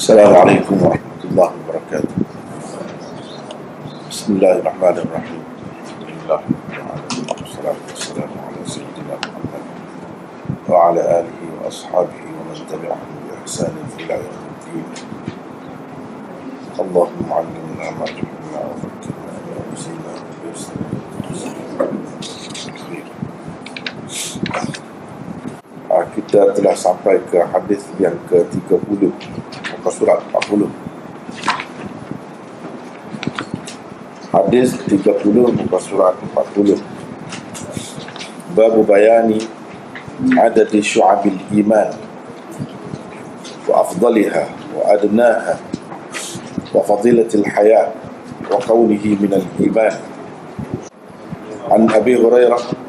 Assalamualaikum warahmatullahi wabarakatuh. Bismillahirrahmanirrahim. Alhamdulillahirrahmanirrahim. Wassalatu wassalamu ala sayyidina Muhammad wa ala alihi wa ashabihi wa man tabi'ahum bi ihsanin ila yaumiddin. Allahumma 'allimna ma jahilna wa fakkirna ma nasina wa yassir kita telah sampai ke hadis yang ke-30 muka surat 40. Hadis 30 muka surat 40. Bab bayani adad syu'abil iman wa afdaliha wa adnaha wa fadilatil hayat wa qawlihi minal iman. An Abi Hurairah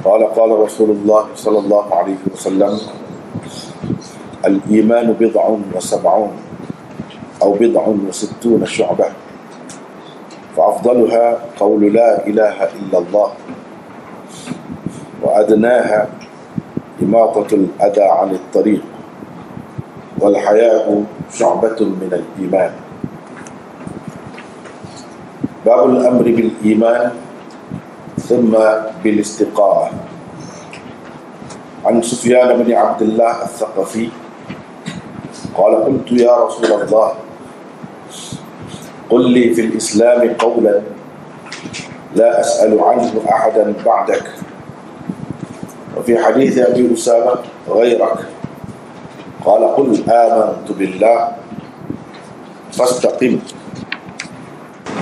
قال رسول الله صلى الله عليه وسلم الإيمان بضع وسبعون أو بضع وستون شعبة فأفضلها قول لا إله إلا الله وأدناها إماطة الأذى عن الطريق والحياء شعبة من الإيمان. باب الأمر بالإيمان ثم بالاستقامة. عن سفيان بن عبد الله الثقفي قال قلت يا رسول الله قل لي في الإسلام قولا لا أسأل عنه أحدا بعدك. وفي حديث أبي أسامة غيرك قال قل آمنت بالله فاستقم.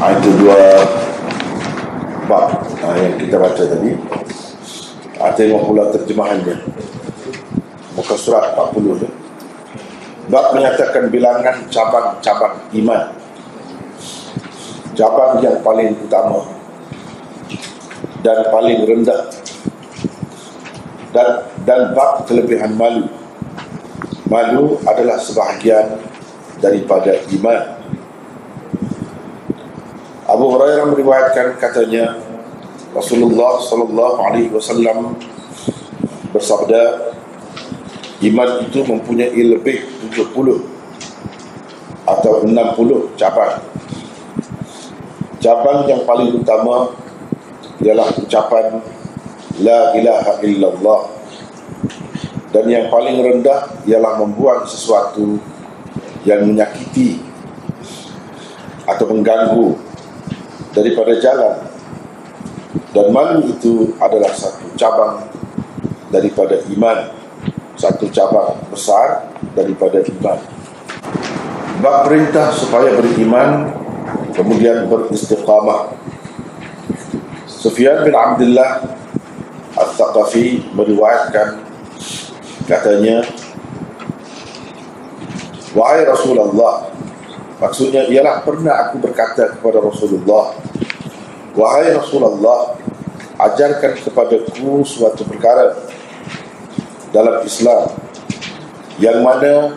Itu dua bab yang kita baca tadi. Tengok pula terjemahannya, muka surat 40 tu. Bab menyatakan bilangan cabang-cabang iman, cabang yang paling utama dan paling rendah, dan bab kelebihan malu. Malu adalah sebahagian daripada iman. Abu Hurairah meriwayatkan, katanya Rasulullah sallallahu alaihi wasallam bersabda, iman itu mempunyai lebih 70 atau 60 cabang. Cabang yang paling utama ialah ucapan la ilaha illallah, dan yang paling rendah ialah membuang sesuatu yang menyakiti atau mengganggu daripada jalan. Dan malu itu adalah satu cabang daripada iman, satu cabang besar daripada iman. Bab perintah supaya beriman, kemudian beristiqamah. Sufyan bin Abdullah Al-Thaqafi meriwayatkan, katanya, wahai Rasulullah, maksudnya ialah pernah aku berkata kepada Rasulullah, wahai Rasulullah, ajarkan kepadaku suatu perkara dalam Islam yang mana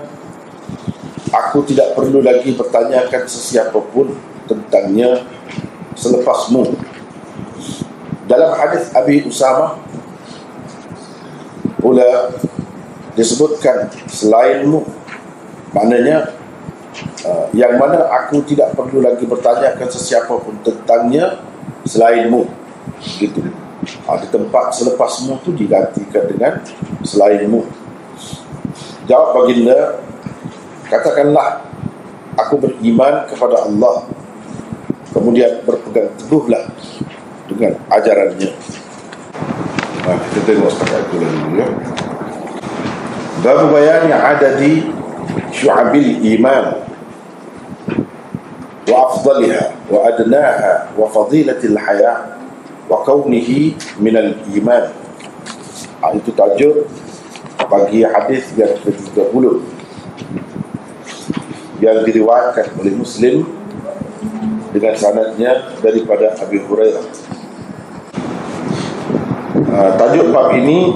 aku tidak perlu lagi bertanyakan sesiapa pun tentangnya selepasmu. Dalam hadis Abi Usamah pula disebutkan selainmu, maknanya yang mana aku tidak perlu lagi bertanyakan sesiapa pun tentangnya selainmu, gitu. Di tempat selepasmu tu digantikan dengan selainmu. Jawab baginda, katakanlah aku beriman kepada Allah, kemudian berpegang teguhlah dengan ajarannya. Kita tengok setakat itu dulu ya. Bab bayan yang ada di syu'abil iman wa afdaliha wa adnaha wa fadilatil hayat wa kaunihi minal iman. Itu tajuk bagi hadis yang ke-30 yang diriwayatkan oleh Muslim dengan sanadnya daripada Abi Hurairah. Tajuk bab ini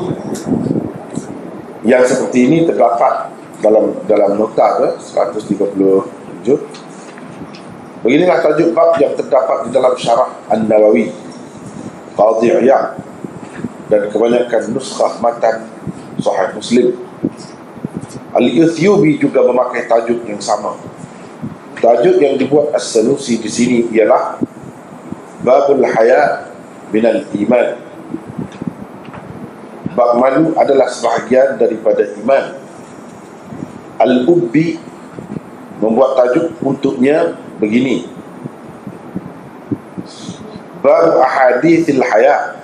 yang seperti ini terdapat dalam nota 137. Beginilah tajuk bab yang terdapat di dalam syarah An-Nawawi, Qadhi Iyad, dan kebanyakan nuskhah matan Sahih Muslim. Al-Ethiopi juga memakai tajuk yang sama. Tajuk yang dibuat As-Sanusi di sini ialah Babul Haya minal Iman. Bab malu adalah sebahagian daripada iman. Al-Ubbi membuat tajuk untuknya begini: Bab Ahadithil Haya,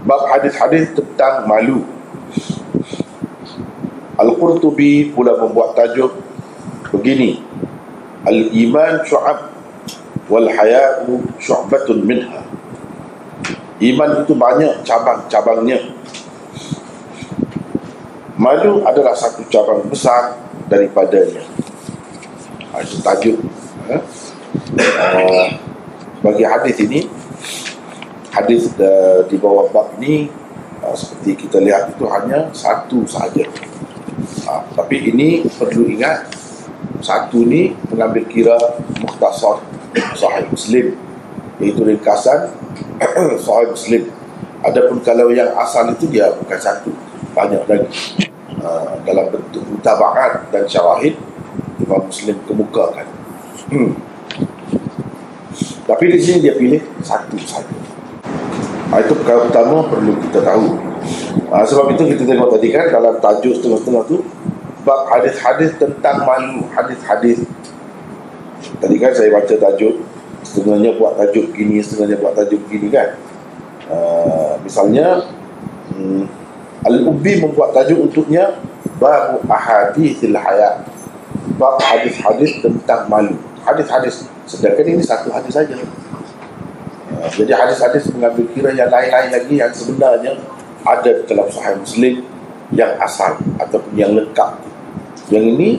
bab hadis-hadis tentang malu. Al-Qurtubi pula membuat tajuk begini: Al-Iman Syu'ab wal Haya'u Syu'batun minha. Iman itu banyak cabang-cabangnya. Malu adalah satu cabang besar daripadanya. Itu tajuk bagi hadis ini. Hadis di bawah bab ini seperti kita lihat itu hanya satu sahaja. Tapi ini perlu ingat, satu ni mengambil kira mukhtasar Sahih Muslim, iaitu ringkasan Sahih Muslim. Adapun kalau yang asal itu dia bukan satu, banyak lagi. Dalam bentuk mutaba'at dan syawahid, Imam Muslim kemukakan. Tapi di sini dia pilih satu saja. Itu perkara utama perlu kita tahu. Sebab itu kita tengok tadi kan, dalam tajuk setengah-setengah tu bab hadis-hadis tentang malu, hadis-hadis. Tadi kan saya baca tajuk, setengahnya buat tajuk gini, setengahnya buat tajuk gini kan. Misalnya Al-Ubbi membuat tajuk untuknya Bab Ahadithil Haya, bab hadis-hadis tentang malu. Hadis-hadis, sedangkan ini satu hadis saja. Jadi hadis-hadis mengambil kira yang lain-lain lagi yang sebenarnya ada dalam Sahih Muslim yang asal ataupun yang lengkap. Yang ini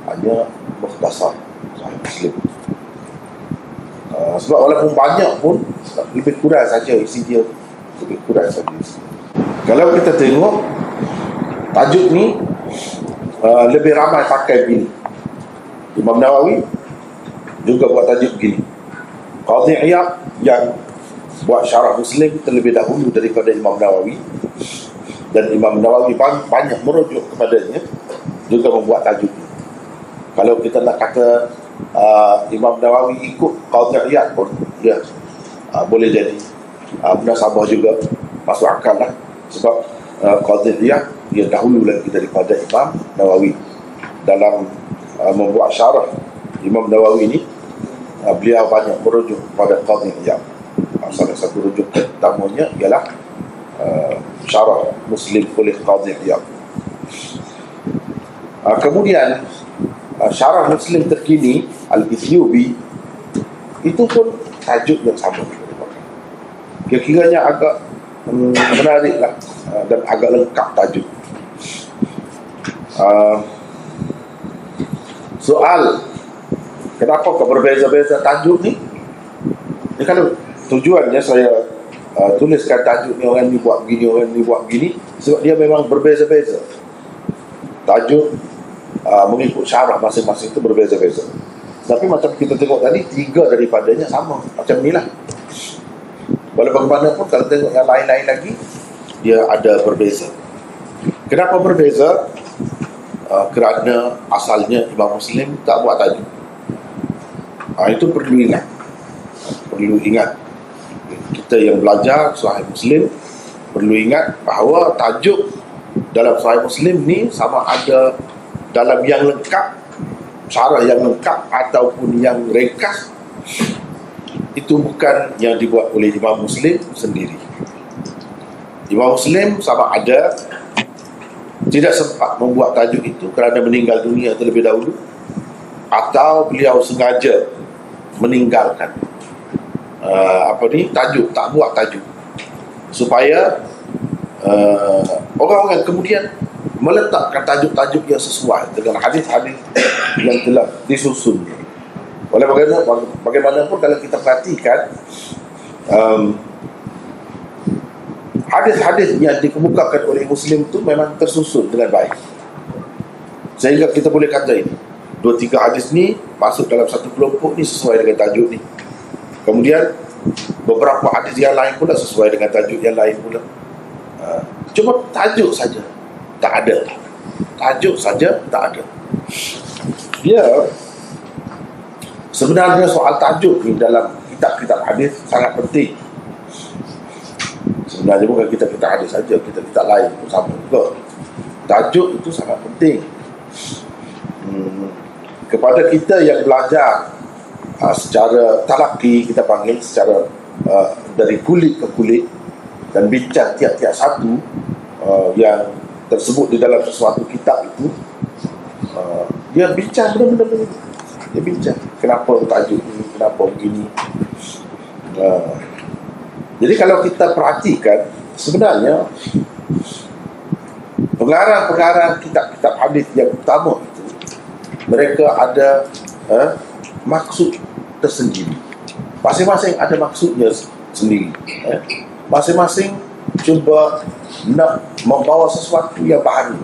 hanya mukhtasar Sahih Muslim. Sebab walaupun banyak pun lebih kurang saja isi dia, lebih kurang saja isi. Kalau kita tengok tajuk ni lebih ramai pakai begini. Imam Nawawi juga buat tajuk begini. Qadhi Iyad yang buat syarah Muslim terlebih dahulu daripada Imam Nawawi, dan Imam Nawawi banyak merujuk kepadanya, juga membuat tajuk ini. Kalau kita nak kata Imam Nawawi ikut Qadhi Iyad pun ya, boleh jadi munasabah juga, masuk akal lah. Sebab Qadhi Iyad dia dahulu lagi daripada Imam Nawawi dalam membuat syarah Imam Nawawi ini. Beliau banyak merujuk pada Qadhi Iyad. Salah satu rujuk utamanya ialah syarah Muslim oleh Qadhi Iyad. Kemudian syarah Muslim terkini Al-Ethiopi itu pun tajuk yang sama. Kira-kiranya agak menarik lah, dan agak lengkap tajuk. Soal kenapa kau berbeza-beza tajuk ni? Ini kalau tujuannya saya tuliskan tajuk ni, orang ni buat begini, orang ni buat begini, sebab dia memang berbeza-beza. Tajuk mengikut syarah masing-masing itu berbeza-beza. Tapi macam kita tengok tadi, 3 daripadanya sama. Macam inilah. Walau bagaimanapun kalau tengok yang lain-lain lagi, dia ada berbeza. Kenapa berbeza? Kerana asalnya Imam Muslim tak buat tajuk. Itu perlu ingat. Perlu ingat. Kita yang belajar Sahih Muslim perlu ingat bahawa tajuk dalam Sahih Muslim ni sama ada dalam yang lengkap, syarah yang lengkap ataupun yang ringkas, itu bukan yang dibuat oleh Imam Muslim sendiri. Imam Muslim sama ada tidak sempat membuat tajuk itu kerana meninggal dunia terlebih dahulu, atau beliau sengaja meninggalkan tajuk, tak buat tajuk, supaya orang-orang kemudian meletakkan tajuk-tajuk yang sesuai dengan hadis-hadis yang telah disusun. Oleh bagaimanapun kalau kita perhatikan hadis-hadis yang dikemukakan oleh Muslim itu memang tersusun dengan baik, sehingga kita boleh kata ini 2-3 hadis ni masuk dalam satu kelompok ni sesuai dengan tajuk ni. Kemudian beberapa hadis yang lain pula sesuai dengan tajuk yang lain pula. Cuma tajuk saja tak ada. tajuk saja tak ada. Dia sebenarnya soal tajuk ni dalam kitab-kitab hadis sangat penting. Sebenarnya bukan kitab-kitab hadis saja, kitab-kitab lain pun sama juga. Tajuk itu sangat penting. Kepada kita yang belajar secara talaki, kita panggil secara dari kulit ke kulit, dan bincang tiap-tiap satu yang tersebut di dalam sesuatu kitab itu, dia bincang benda-benda ini. Dia bincang kenapa tajuk ini, kenapa begini. Jadi kalau kita perhatikan, sebenarnya pengarang-pengarang kitab-kitab hadis yang utama itu, mereka ada maksud tersendiri. Masing-masing ada maksudnya sendiri. Masing-masing cuba nak membawa sesuatu yang baru,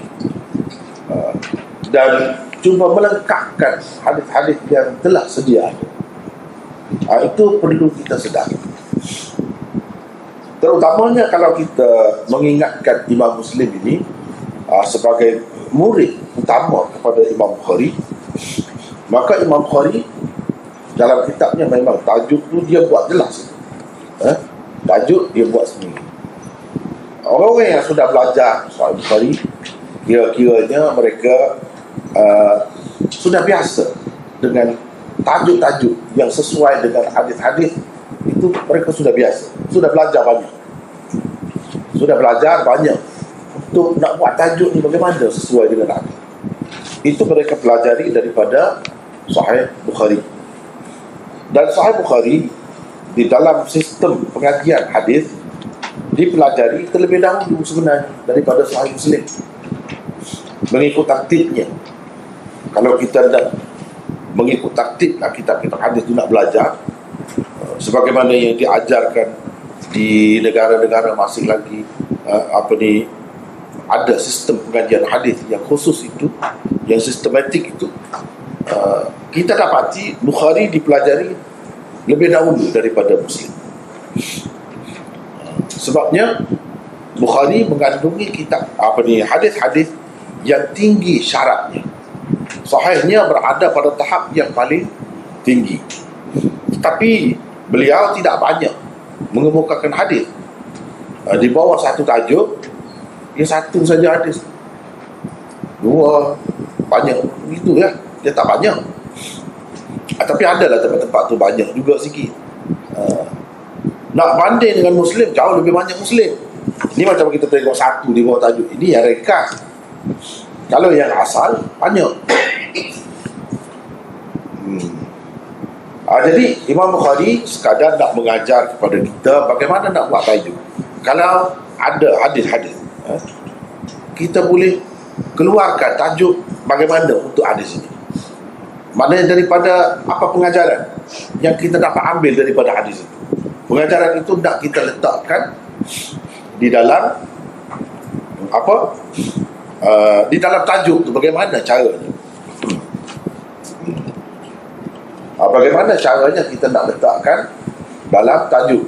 dan cuba melengkapkan hadis-hadis yang telah sedia ada. Itu perlu kita sedari. Terutamanya kalau kita mengingatkan Imam Muslim ini sebagai murid utama kepada Imam Bukhari, maka Imam Bukhari dalam kitabnya memang tajuk tu dia buat jelas. Tajuk dia buat sendiri. Orang-orang yang sudah belajar Sahih Bukhari, kira-kiranya mereka sudah biasa dengan tajuk-tajuk yang sesuai dengan hadis-hadis. Itu mereka sudah biasa, sudah belajar banyak untuk nak buat tajuk ni bagaimana sesuai dengan hadis. Itu mereka pelajari daripada Sahih Bukhari. Dan Sahih Bukhari di dalam sistem pengajian hadis dipelajari terlebih dahulu sebenarnya daripada Sahih Muslim, mengikut tertibnya. Kalau kita nak mengikut tertib kitab-kitab hadis itu nak belajar sebagaimana yang diajarkan di negara-negara masing lagi, ada sistem pengajian hadis yang khusus itu, yang sistematik itu. Kita dapati Bukhari dipelajari lebih dahulu daripada Muslim. Sebabnya Bukhari mengandungi kitab hadis-hadis yang tinggi syaratnya. Sahihnya berada pada tahap yang paling tinggi. Tapi beliau tidak banyak mengemukakan hadis di bawah satu tajuk. Dia satu saja hadis, dua, banyak begitu ya. Dia tak banyak. Tapi adalah tempat-tempat tu banyak juga sikit. Nak banding dengan Muslim, jauh lebih banyak Muslim. Ini macam kita tengok satu di bawah tajuk, ini yang ringkas. Kalau yang asal banyak. Jadi Imam Bukhari sekadar nak mengajar kepada kita bagaimana nak buat tajuk. Kalau ada hadis-hadis, kita boleh keluarkan tajuk bagaimana untuk hadis ini. Maknanya daripada apa pengajaran yang kita dapat ambil daripada hadis itu. Pengajaran itu nak kita letakkan di dalam di dalam tajuk itu, bagaimana caranya. Bagaimana caranya kita nak letakkan dalam tajuk.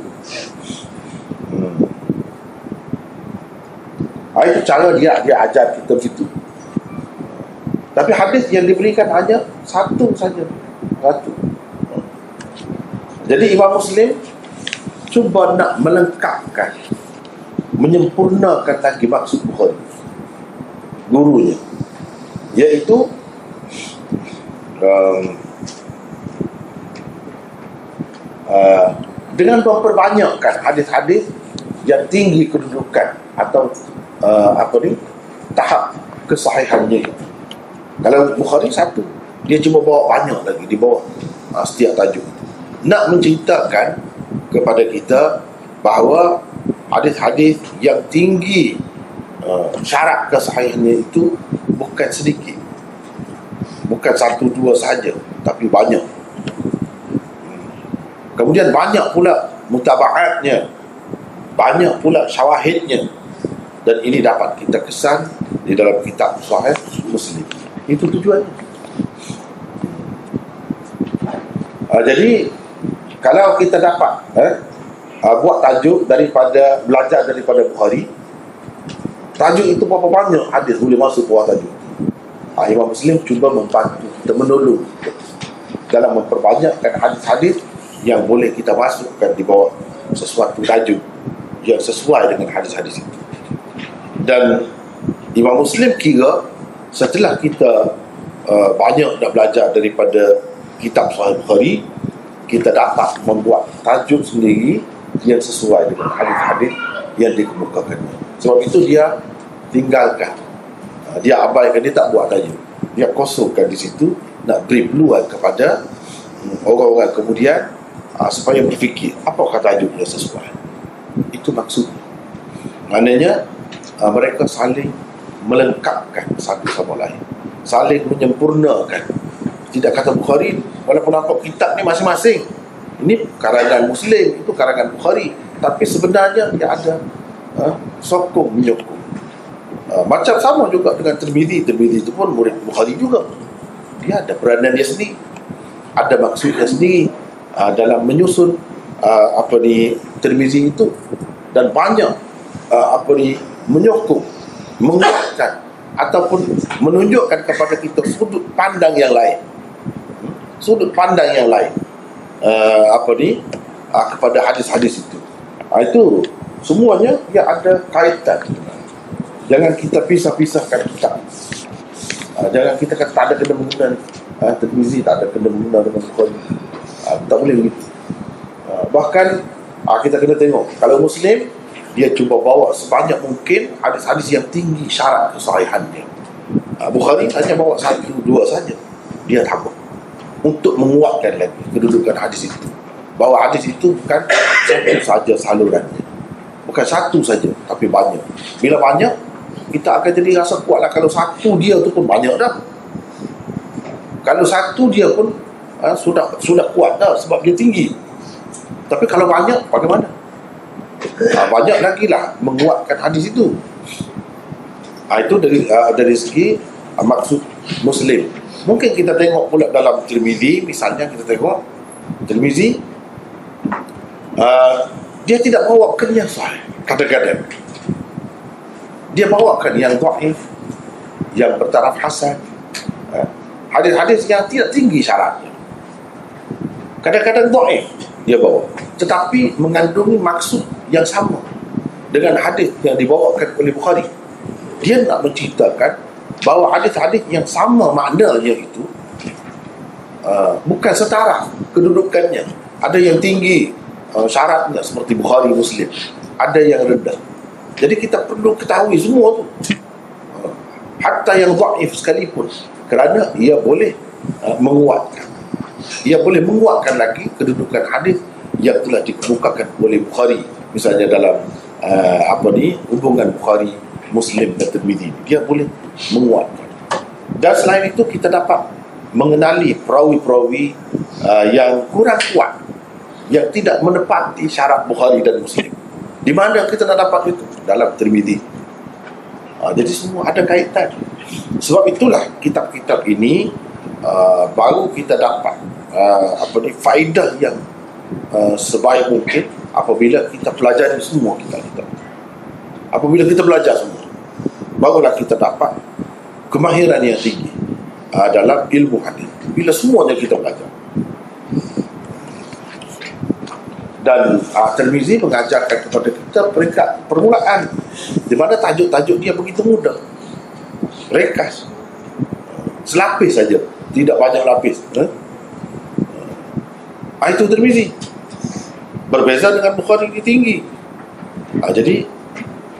Itu cara dia ajar kita begitu. Tapi hadis yang diberikan hanya satu saja. Satu. Jadi Imam Muslim cuba nak melengkapkan, menyempurnakan lagi maksud Bukhari, gurunya, iaitu dengan memperbanyakkan hadis-hadis yang tinggi kedudukan atau tahap kesahihannya. Kalau Bukhari satu, dia cuma bawa banyak lagi di bawah setiap tajuk. Nak menceritakan kepada kita bahawa hadis-hadis yang tinggi syarat kesahihannya itu bukan sedikit, bukan satu dua saja, tapi banyak. Kemudian banyak pula mutaba'atnya, banyak pula syawahidnya, dan ini dapat kita kesan di dalam kitab Sahih Muslim. Itu tujuannya. Jadi kalau kita dapat buat tajuk belajar daripada Bukhari, tajuk itu berapa banyak hadis boleh masuk buat tajuk. Imam Muslim cuba membantu kita, menolong dalam memperbanyakkan hadis-hadis yang boleh kita masukkan di bawah sesuatu tajuk yang sesuai dengan hadis-hadis itu. Dan Imam Muslim kira setelah kita banyak nak belajar daripada kitab Sahih Bukhari, kita dapat membuat tajuk sendiri yang sesuai dengan hadis-hadis yang dikemukakan. Sebab itu dia tinggalkan, dia abaikan, dia tak buat tajuk, dia kosongkan di situ, nak beri peluang kepada orang-orang kemudian supaya berfikir apakah tajuk yang sesuai. Itu maksud. Maknanya mereka saling melengkapkan satu sama lain, saling menyempurnakan. Tidak kata Bukhari, walaupun nampak kitab ni masing-masing, ini karangan Muslim, itu karangan Bukhari, tapi sebenarnya dia ada sokong menyokong. Macam sama juga dengan Tirmizi. Tirmizi itu pun murid Bukhari juga. Dia ada peranan dia sendiri, ada maksudnya sendiri dalam menyusun Tirmizi itu, dan banyak menyokong, menguatkan ataupun menunjukkan kepada kita sudut pandang yang lain, kepada hadis-hadis itu. Itu semuanya yang ada kaitan. Jangan kita pisah-pisahkan kitab. Jangan kita kata tak ada kena-mengena Tirmizi, tak ada kena-mengena dengan Bukhari. Tak boleh begitu. Bahkan kita kena tengok, kalau Muslim, dia cuba bawa sebanyak mungkin hadis-hadis yang tinggi syarat kesahihannya. Bukhari hanya bawa 1-2 saja. Dia takut untuk menguatkan lagi kedudukan hadis itu, bahawa hadis itu bukan satu saja salurannya, bukan satu saja, tapi banyak. Bila banyak, kita akan jadi rasa kuatlah. Kalau satu dia tu pun banyak dah. Kalau satu dia pun sudah kuat dah, sebab dia tinggi. Tapi kalau banyak, bagaimana? Banyak lagi lah menguatkan hadis itu. Itu dari segi maksud Muslim. Mungkin kita tengok pula dalam Tirmizi, misalnya kita tengok Tirmizi, dia tidak bawakan yang sahih. Kadang-kadang dia bawakan yang dhaif, yang bertaraf hasan, hadis-hadis yang tidak tinggi syaratnya. Kadang-kadang dhaif dia bawa, tetapi mengandungi maksud yang sama dengan hadis yang dibawakan oleh Bukhari. Dia nak menceritakan bahawa hadis-hadis yang sama maknanya itu bukan setara kedudukannya. Ada yang tinggi syaratnya seperti Bukhari, Muslim, ada yang rendah. Jadi kita perlu ketahui semua tu, hatta yang dhaif sekalipun, kerana ia boleh menguatkan, ia boleh menguatkan lagi kedudukan hadis yang telah dikemukakan oleh Bukhari. Misalnya dalam hubungan Bukhari, Muslim dan Tirmizi, dia boleh menguatkan. Dan selain itu, kita dapat mengenali perawi-perawi yang kurang kuat, yang tidak menepati syarat Bukhari dan Muslim. Di mana kita nak dapat itu? Dalam Tirmizi. Jadi semua ada kaitan. Sebab itulah kitab-kitab ini baru kita dapat faedah yang sebaik mungkin apabila kita pelajari semua kitab-kitab. Apabila kita belajar semua, barulah kita dapat kemahiran yang tinggi dalam ilmu hadis. Bila semuanya kita belajar. Dan Tirmizi mengajarkan kepada kita peringkat permulaan, di mana tajuk-tajuk dia begitu mudah, ringkas, selapis saja, tidak banyak lapis. Itu Tirmizi. Berbeza dengan Bukhari, ini tinggi. Jadi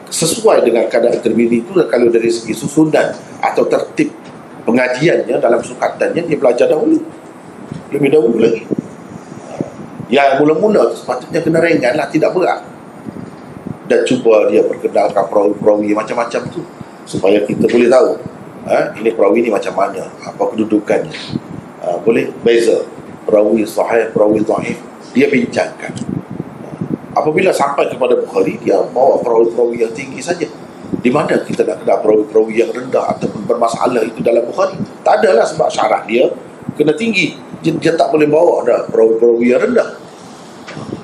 sesuai dengan keadaan Tirmizi itu, kalau dari segi susunan atau tertib pengajiannya dalam sukatannya, dia belajar dahulu, lebih dahulu lagi. Yang mula-mula sepatutnya kena ringan lah, tidak berat, dan cuba dia perkenalkan perawi-perawi macam-macam tu, supaya kita boleh tahu ini perawi ni macam mana, apa kedudukannya, boleh beza perawi sahih, perawi dhaif, dia bincangkan. Apabila sampai kepada Bukhari, dia bawa perawi-perawi yang tinggi saja. Di mana kita nak kenal perawi-perawi yang rendah ataupun bermasalah itu dalam Bukhari? Tak adalah, sebab syarat dia kena tinggi. Dia tak boleh bawa dah perawi-perawi yang rendah.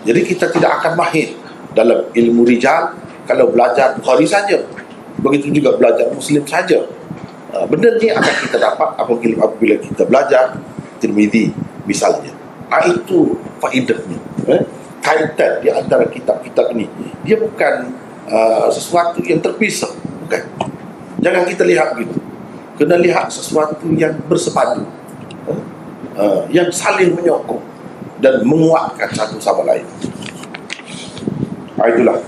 Jadi kita tidak akan mahir dalam ilmu rijal kalau belajar Bukhari saja. Begitu juga belajar Muslim saja. Benda ni akan kita dapat apabila kita belajar Tirmidzi misalnya. Itu faedahnya. Kaitan di antara kitab-kitab ni, dia bukan sesuatu yang terpisah, bukan. Jangan kita lihat begitu. Kena lihat sesuatu yang bersepadu, yang saling menyokong dan menguatkan satu sama lain. Itulah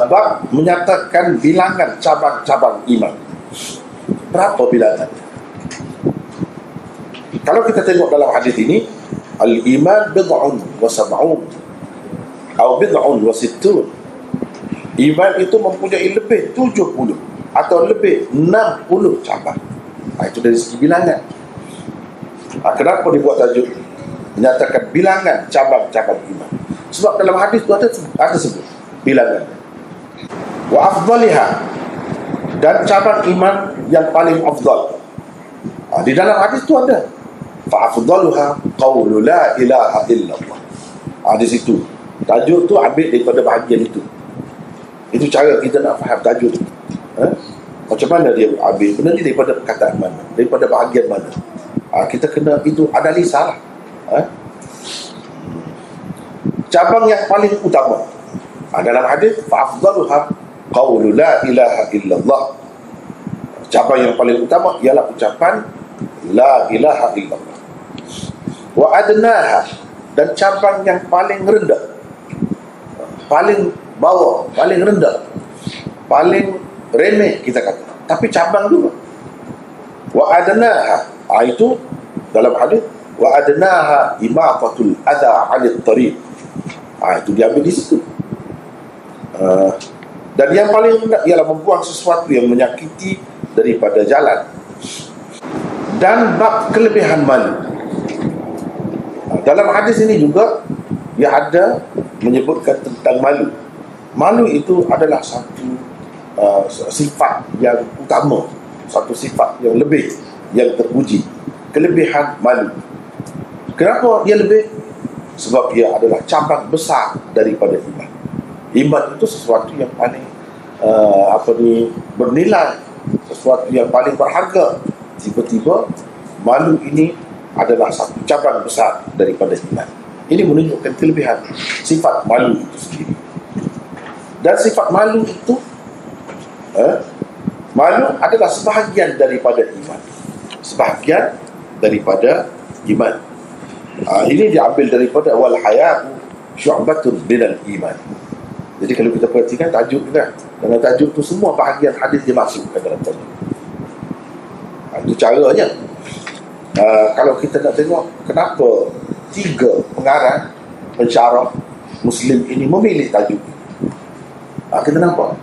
bab menyatakan bilangan cabang-cabang iman. Berapa bilangan? Kalau kita tengok dalam hadis ini, al-iman bid'un wa sab'un atau bid'un wa sittun. Iman itu mempunyai lebih 70 atau lebih 60 cabang. Itu dari segi bilangan. Kenapa dibuat tajuk menyatakan bilangan cabang-cabang iman? Sebab dalam hadis itu ada sebut bilangan. Wa afdaliha, dan cabang iman yang paling afdal. Di dalam hadis itu ada fa afdaluha qaulu la ilaha illallah. Di situ tajuk tu ambil daripada bahagian itu. Itu cara kita nak faham tajuk. Macam mana dia ambil benda ni, daripada perkataan mana, daripada bahagian mana. Kita kena itu analisa lah. Cabang yang paling utama dalam hadis fa afdaluha qaulu la ilaha illallah. Cabang yang paling utama ialah ucapan la ilaha illallah. Wa adnaha, dan cabang yang paling rendah, paling bawah, paling rendah, paling remeh kita kata, tapi cabang juga. Wa adnaha, itu dalam hadis wa adnaha imatatul adha 'anil tariq. Itu diambil di situ. Dan yang paling rendah ialah membuang sesuatu yang menyakiti daripada jalan. Dan bab kelebihan malu. Dalam hadis ini juga dia ada menyebutkan tentang malu. Malu itu adalah satu sifat yang utama, satu sifat yang lebih, yang terpuji. Kelebihan malu. Kenapa dia lebih? Sebab dia adalah cabang besar daripada iman. Iman itu sesuatu yang paling bernilai, sesuatu yang paling berharga. Tiba-tiba malu ini adalah satu cabang besar daripada iman. Ini menunjukkan kelebihan sifat malu itu sendiri. Dan sifat malu itu malu adalah sebahagian daripada iman. Sebahagian daripada iman. Ini diambil daripada wal haya'u syu'batun minal iman. Jadi kalau kita perhatikan tajuk kan, dalam tajuk tu semua bahagian hadis dia masuk ke dalam tajuk. Itu caranya. Kalau kita nak tengok kenapa 3 pengarang pensyarah Muslim ini memilih tajuk, kita nampak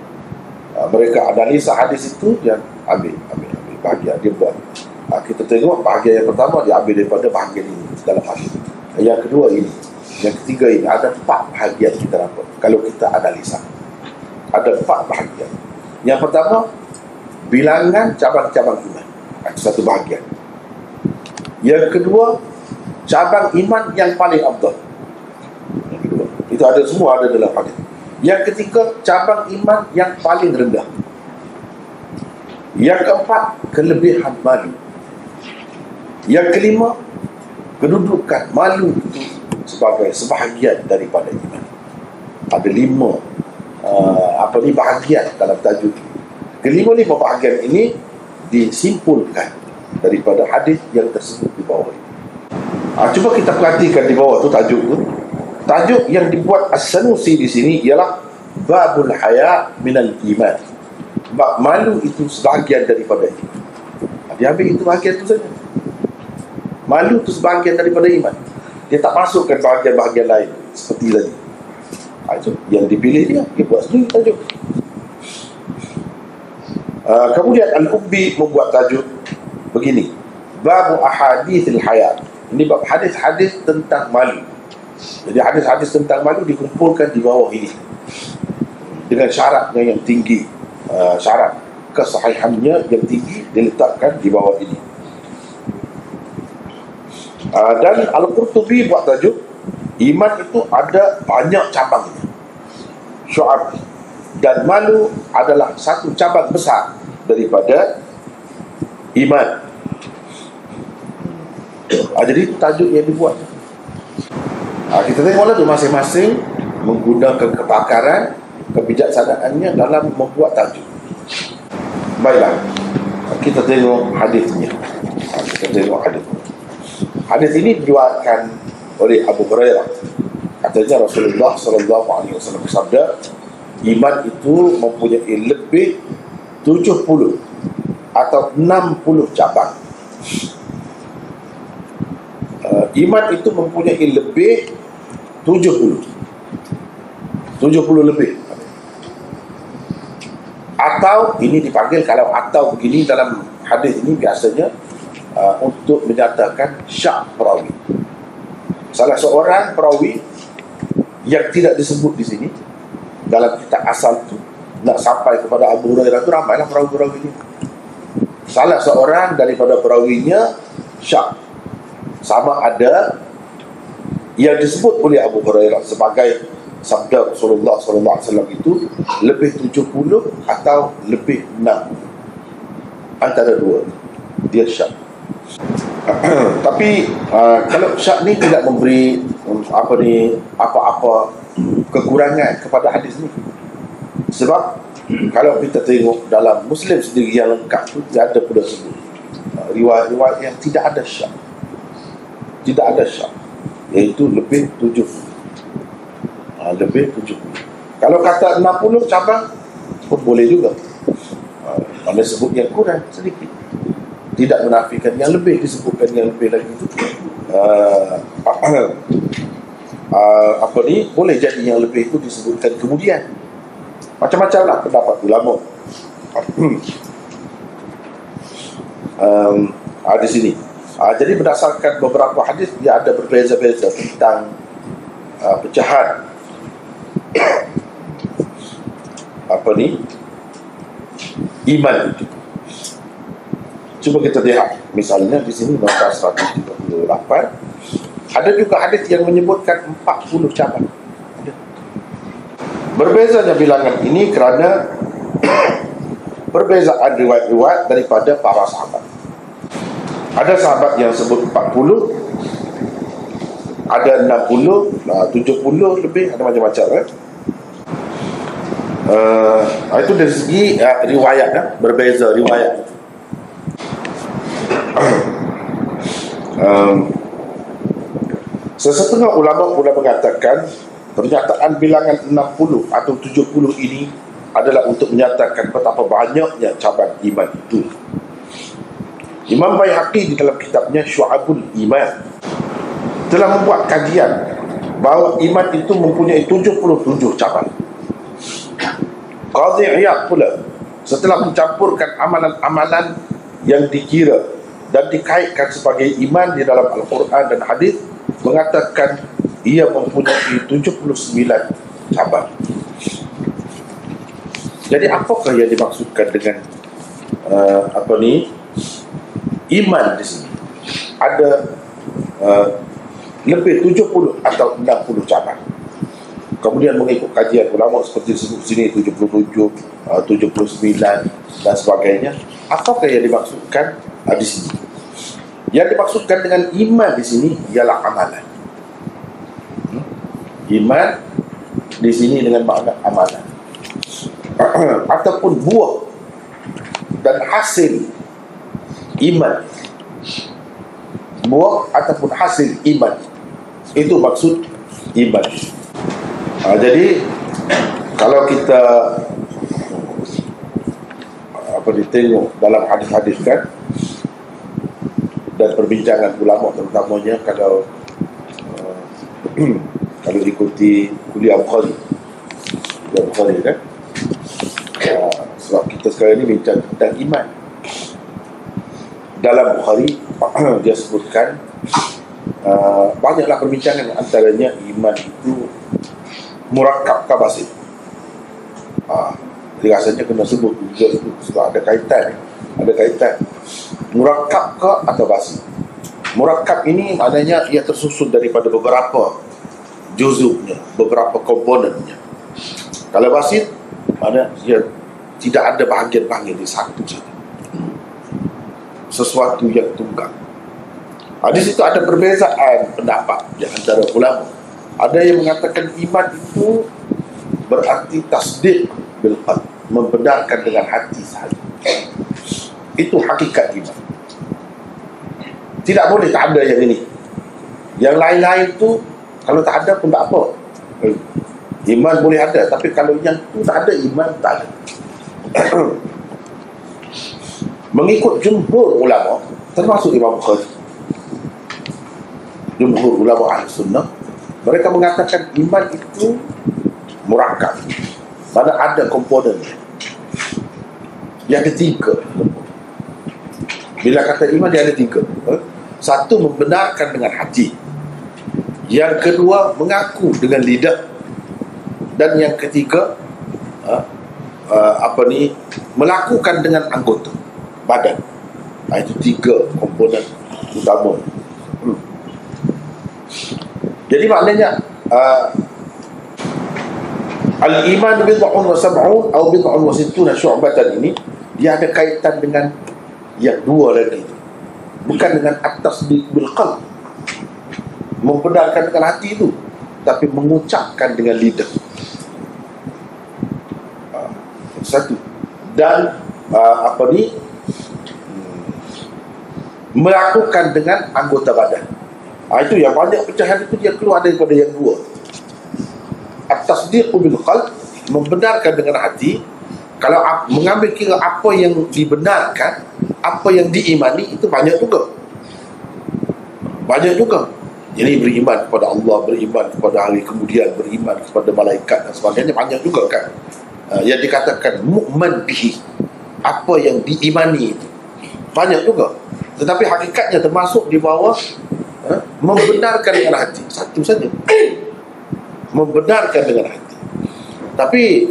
mereka analisa hadis itu, dia ambil bahagian dia buat. Kita tengok bahagian yang pertama dia ambil daripada bahagian ini dalam hadis. Yang kedua ini, yang ketiga ini, ada 4 bahagian kita nampak. Kalau kita analisa, ada 4 bahagian. Yang pertama, bilangan cabang-cabang iman. Itu satu bahagian. Yang kedua, cabang iman yang paling afdal. Yang kedua, itu ada semua ada dalam hadis. Yang ketiga, cabang iman yang paling rendah. Yang keempat, kelebihan malu. Yang kelima, kedudukan malu itu sebagai sebahagian daripada iman. Ada 5 bahagian dalam tajuk. Kelima-lima bahagian ini disimpulkan daripada hadis yang tersebut di bawah ini. Cuba kita perhatikan di bawah tu tajuk tu. Tajuk yang dibuat As-Sanusi di sini ialah babul haya minal iman. Bab malu itu sebahagian daripada iman. Dia ambil itu bahagian itu saja. Malu itu sebahagian daripada iman. Dia tak masukkan bahagian-bahagian lain seperti tadi. Itu yang dipilih dia buat sendiri tajuk. Kemudian Al-Ubbi membuat tajuk begini, babu ahadithil haya. Ini bab hadis-hadis tentang malu. Jadi hadis-hadis tentang malu dikumpulkan di bawah ini dengan syaratnya yang tinggi. Syarat kesahihannya yang tinggi diletakkan di bawah ini. Dan Al-Qurtubi buat tajuk, iman itu ada banyak cabangnya, syu'ab, dan malu adalah satu cabang besar daripada iman. Jadi tajuk yang dibuat. Kita tengoklah tu masing-masing menggunakan kepakaran, kebijaksanaannya dalam membuat tajuk. Baiklah, kita tengok hadisnya. Hadis ini diriwayatkan oleh Abu Hurairah. Katanya Rasulullah SAW bersabda, iman itu mempunyai lebih 70 atau 60 cabang. Iman itu mempunyai lebih 70 lebih. Atau ini dipanggil, kalau atau begini dalam hadis ini biasanya untuk menyatakan syak perawi. Salah seorang perawi yang tidak disebut di sini dalam kitab asal itu nak sampai kepada Abu Hurairah itu ramailah perawi-perawi ini. Salah seorang daripada perawinya syak, sama ada yang disebut oleh Abu Hurairah sebagai sabda Rasulullah SAW itu lebih 70 atau lebih 60, antara dua dia syak. Tapi kalau syak ni tidak memberi apa-apa kekurangan kepada hadis ni. Sebab kalau kita tengok dalam Muslim sendiri yang lengkap tu, tidak ada pula sebut riwayat-riwayat yang tidak ada syak, iaitu lebih 70. Lebih 70. Kalau kata 60 cabang pun boleh juga. Mana sebut yang kurang sedikit, tidak menafikan yang lebih, disebutkan yang lebih lagi itu boleh jadi yang lebih itu disebutkan kemudian. Macam-macam lah pendapat ulama di sini. Jadi berdasarkan beberapa hadis, dia ada berbeza-beza tentang pecahan iman itu. Cuba kita lihat, misalnya di sini nota 138 ada juga hadis yang menyebutkan 40 cabang. Berbezanya bilangan ini kerana perbezaan riwayat-riwayat daripada para sahabat. Ada sahabat yang sebut 40, ada 60, 70 lebih, ada macam-macam itu dari segi riwayat, berbeza riwayat. Sesetengah ulama pula mengatakan pernyataan bilangan 60 atau 70 ini adalah untuk menyatakan betapa banyaknya cabang iman itu. Imam Baihaqi di dalam kitabnya Syu'abul Iman telah membuat kajian bahawa iman itu mempunyai 77 cabang. Qadhi Iyad pula setelah mencampurkan amalan-amalan yang dikira dan dikaitkan sebagai iman di dalam Al-Quran dan hadis, mengatakan ia mempunyai 79 cabang. Jadi apakah yang dimaksudkan dengan iman di sini? Ada lebih 70 atau 60 cabang. Kemudian mengikut kajian ulama seperti disebut sini 77, 79 dan sebagainya. Apakah yang dimaksudkan di sini? Yang dimaksudkan dengan iman di sini ialah amalan. Iman di sini dengan makna amalan ataupun buah dan hasil iman. Buah ataupun hasil iman, itu maksud iman. Jadi kalau kita ditengok dalam hadis-hadis kan, dan perbincangan ulama terutamanya kalau ikuti kuliah Bukhari kan, sebab kita sekarang ini bincang tentang iman. Dalam Bukhari dia sebutkan banyaklah perbincangan, antaranya iman itu murakkab ke basit. Jadi rasanya kena sebut juga itu sebab ada kaitan murakkab ke atau basit. Murakkab ini maknanya ia tersusun daripada beberapa juzuknya, beberapa komponennya. Kalau basit, mana ia tidak ada bahagian-bahagian di satu saja, sesuatu yang tunggal. Di situ ada perbezaan pendapat di antara ulama. Ada yang mengatakan iman itu berarti tasdiq bil qalb, membenarkan dengan hati sahaja. Itu hakikat iman. Tidak boleh tak ada yang ini. Yang lain-lain tu kalau tak ada pun tak apa. Iman boleh ada, tapi kalau yang tu tak ada, iman tak ada. Mengikut jumhur ulama, termasuk Imam Bukhari, jumhur ulama ahli sunnah, mereka mengatakan iman itu murakkab, mana ada komponen. Yang ketiga, bila kata iman dia ada tiga. Satu, membenarkan dengan hati. Yang kedua, mengaku dengan lidah. Dan yang ketiga, melakukan dengan anggota badan. Itu tiga komponen utama. Jadi maknanya al-iman bid'un wa sab'un atau bid'un wa sittuna syu'batan ini, dia ada kaitan dengan yang dua lagi, bukan dengan at-tasdiq bil qalb, membenarkan dengan hati itu, tapi mengucapkan dengan lidah. Satu. Dan melakukan dengan anggota badan. Itu yang banyak pecahan itu dia keluar daripada yang dua. At-tasdiq bil qalb, membenarkan dengan hati. Kalau mengambil kira apa yang dibenarkan, apa yang diimani, itu banyak juga. Banyak juga. Jadi beriman kepada Allah, beriman kepada hari kemudian, beriman kepada malaikat dan sebagainya, banyak juga kan. Yang dikatakan mu'man bihi, apa yang diimani itu banyak juga. Tetapi hakikatnya termasuk di bawah membenarkan dengan hati. Satu saja, membenarkan dengan hati. Tapi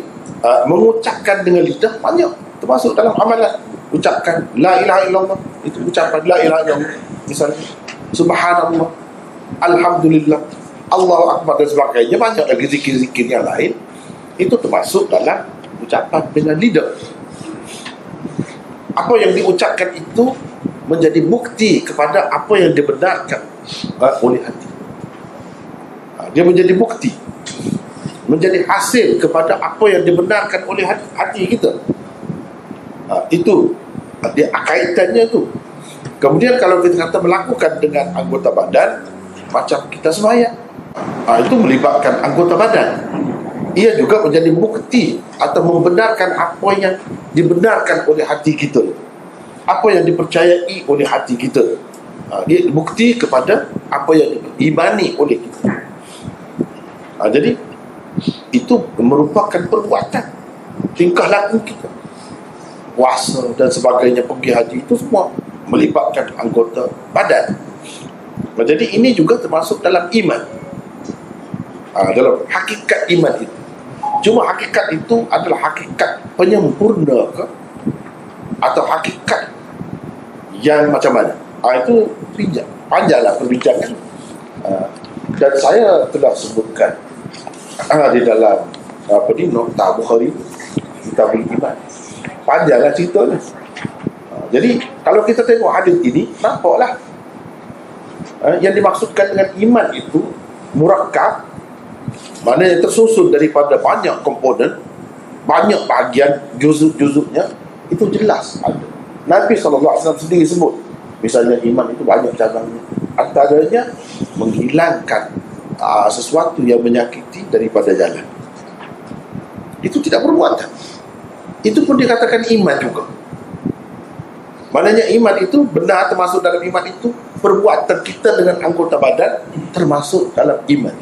mengucapkan dengan lidah banyak, termasuk dalam amalan. Ucapkan la ilaha illallah, itu ucapan la ilaha illallah. Misalnya subhanallah, alhamdulillah, Allahu akbar dan sebagainya. Banyak lagi zikir-zikir yang lain, itu termasuk dalam ucapan dengan lidah. Apa yang diucapkan itu menjadi bukti kepada apa yang dibenarkan oleh hati. Dia menjadi bukti, menjadi hasil kepada apa yang dibenarkan oleh hati kita. Itu dia kaitannya tu. Kemudian kalau kita kata melakukan dengan anggota badan, macam kita sembahyang, itu melibatkan anggota badan. Ia juga menjadi bukti atau membenarkan apa yang dibenarkan oleh hati kita, apa yang dipercayai oleh hati kita. Dia bukti kepada apa yang diimani oleh kita. Jadi itu merupakan perbuatan, tingkah laku kita, puasa dan sebagainya, pergi haji, itu semua melibatkan anggota badan. Jadi ini juga termasuk dalam iman, dalam hakikat iman itu. Cuma hakikat itu adalah hakikat penyempurna ke, atau hakikat yang macam mana? Itu panjanglah perbincangan. Dan saya telah sebutkan di dalam Nota Bukhari, Kitabul Iman. Panjanglah ceritanya. Jadi kalau kita tengok hadis ini, nampaklah yang dimaksudkan dengan iman itu murakkab, maknanya tersusun daripada banyak komponen, banyak bahagian, juzuk-juzuknya, itu jelas ada. Nabi SAW sendiri sebut, misalnya iman itu banyak cabangnya, antaranya menghilangkan sesuatu yang menyakiti daripada jalan. Itu tidak perbuatan, itu pun dikatakan iman juga. Maknanya iman itu benar, termasuk dalam iman itu perbuatan kita dengan anggota badan, termasuk dalam iman.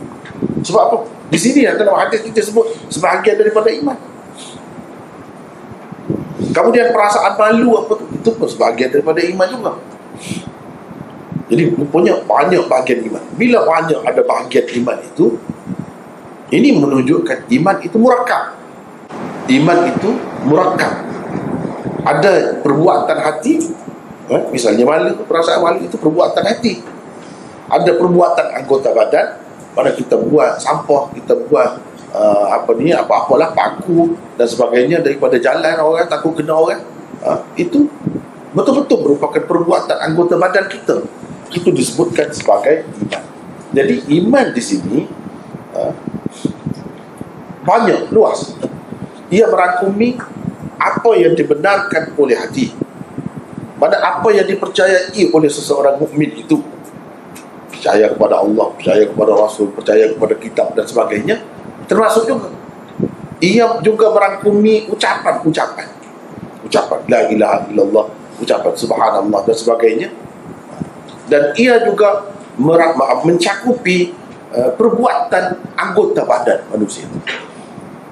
Sebab apa? Di sini dalam hadis kita sebut sebahagian daripada iman. Kemudian perasaan malu apa itu pun sebahagian daripada iman juga. Jadi punya banyak bahagian iman. Bila banyak ada bahagian iman itu, ini menunjukkan iman itu murakkab. Iman itu murakkab. Ada perbuatan hati, misalnya malu, perasaan malu itu perbuatan hati. Ada perbuatan anggota badan, pada kita buat sampah, kita buat apa-apalah, paku dan sebagainya, daripada jalan orang, takut kena orang, itu betul-betul merupakan perbuatan anggota badan kita. Itu disebutkan sebagai iman. Jadi iman di sini banyak, luas. Ia merangkumi apa yang dibenarkan oleh hati, pada apa yang dipercayai oleh seseorang mukmin itu. Percaya kepada Allah, percaya kepada Rasul, percaya kepada kitab dan sebagainya. Termasuk juga ia juga merangkumi ucapan la ilaha illallah, ucapan subhanallah dan sebagainya. Dan ia juga mencakupi perbuatan anggota badan manusia.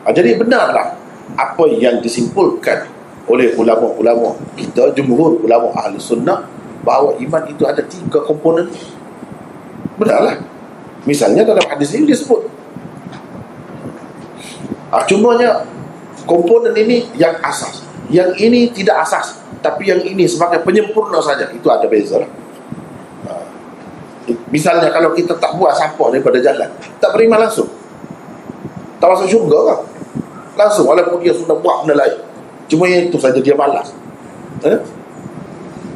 Jadi benarlah apa yang disimpulkan oleh ulama-ulama kita, jumhur ulama ahli sunnah, bahawa iman itu ada 3 komponen. Benarlah. Misalnya dalam hadis ini disebut, cumanya komponen ini yang asas, yang ini tidak asas, tapi yang ini sebagai penyempurna saja. Itu ada beza lah. Misalnya kalau kita tak buat sampah daripada jalan, tak beriman langsung, tak masuk syurga kan? Langsung, walaupun dia sudah buat benda lain, cuma yang itu saja dia malas,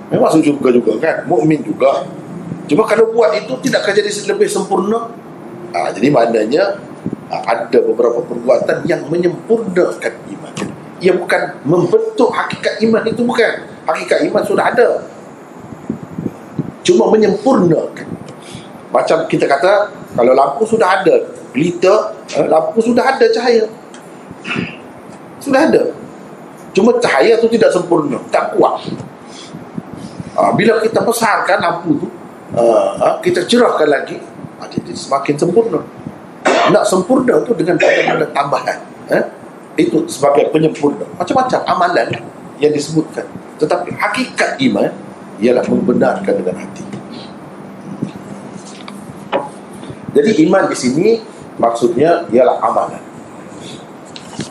masuk syurga juga kan? Mukmin juga. Cuma kalau buat itu tidak akan jadi lebih sempurna. Jadi maknanya ada beberapa perbuatan yang menyempurnakan iman. Ia bukan membentuk hakikat iman, itu bukan. Hakikat iman sudah ada, cuma menyempurnakan. Macam kita kata, kalau lampu sudah ada, pelita, lampu sudah ada cahaya, sudah ada, cuma cahaya itu tidak sempurna, tak kuat. Bila kita besarkan lampu itu, kita cerahkan lagi, jadi semakin sempurna. Nak sempurna itu dengan benda tambahan, itu sebagai penyempurna. Macam-macam amalan yang disebutkan. Tetapi hakikat iman ialah membenarkan dengan hati. Jadi iman di sini maksudnya ialah amalan.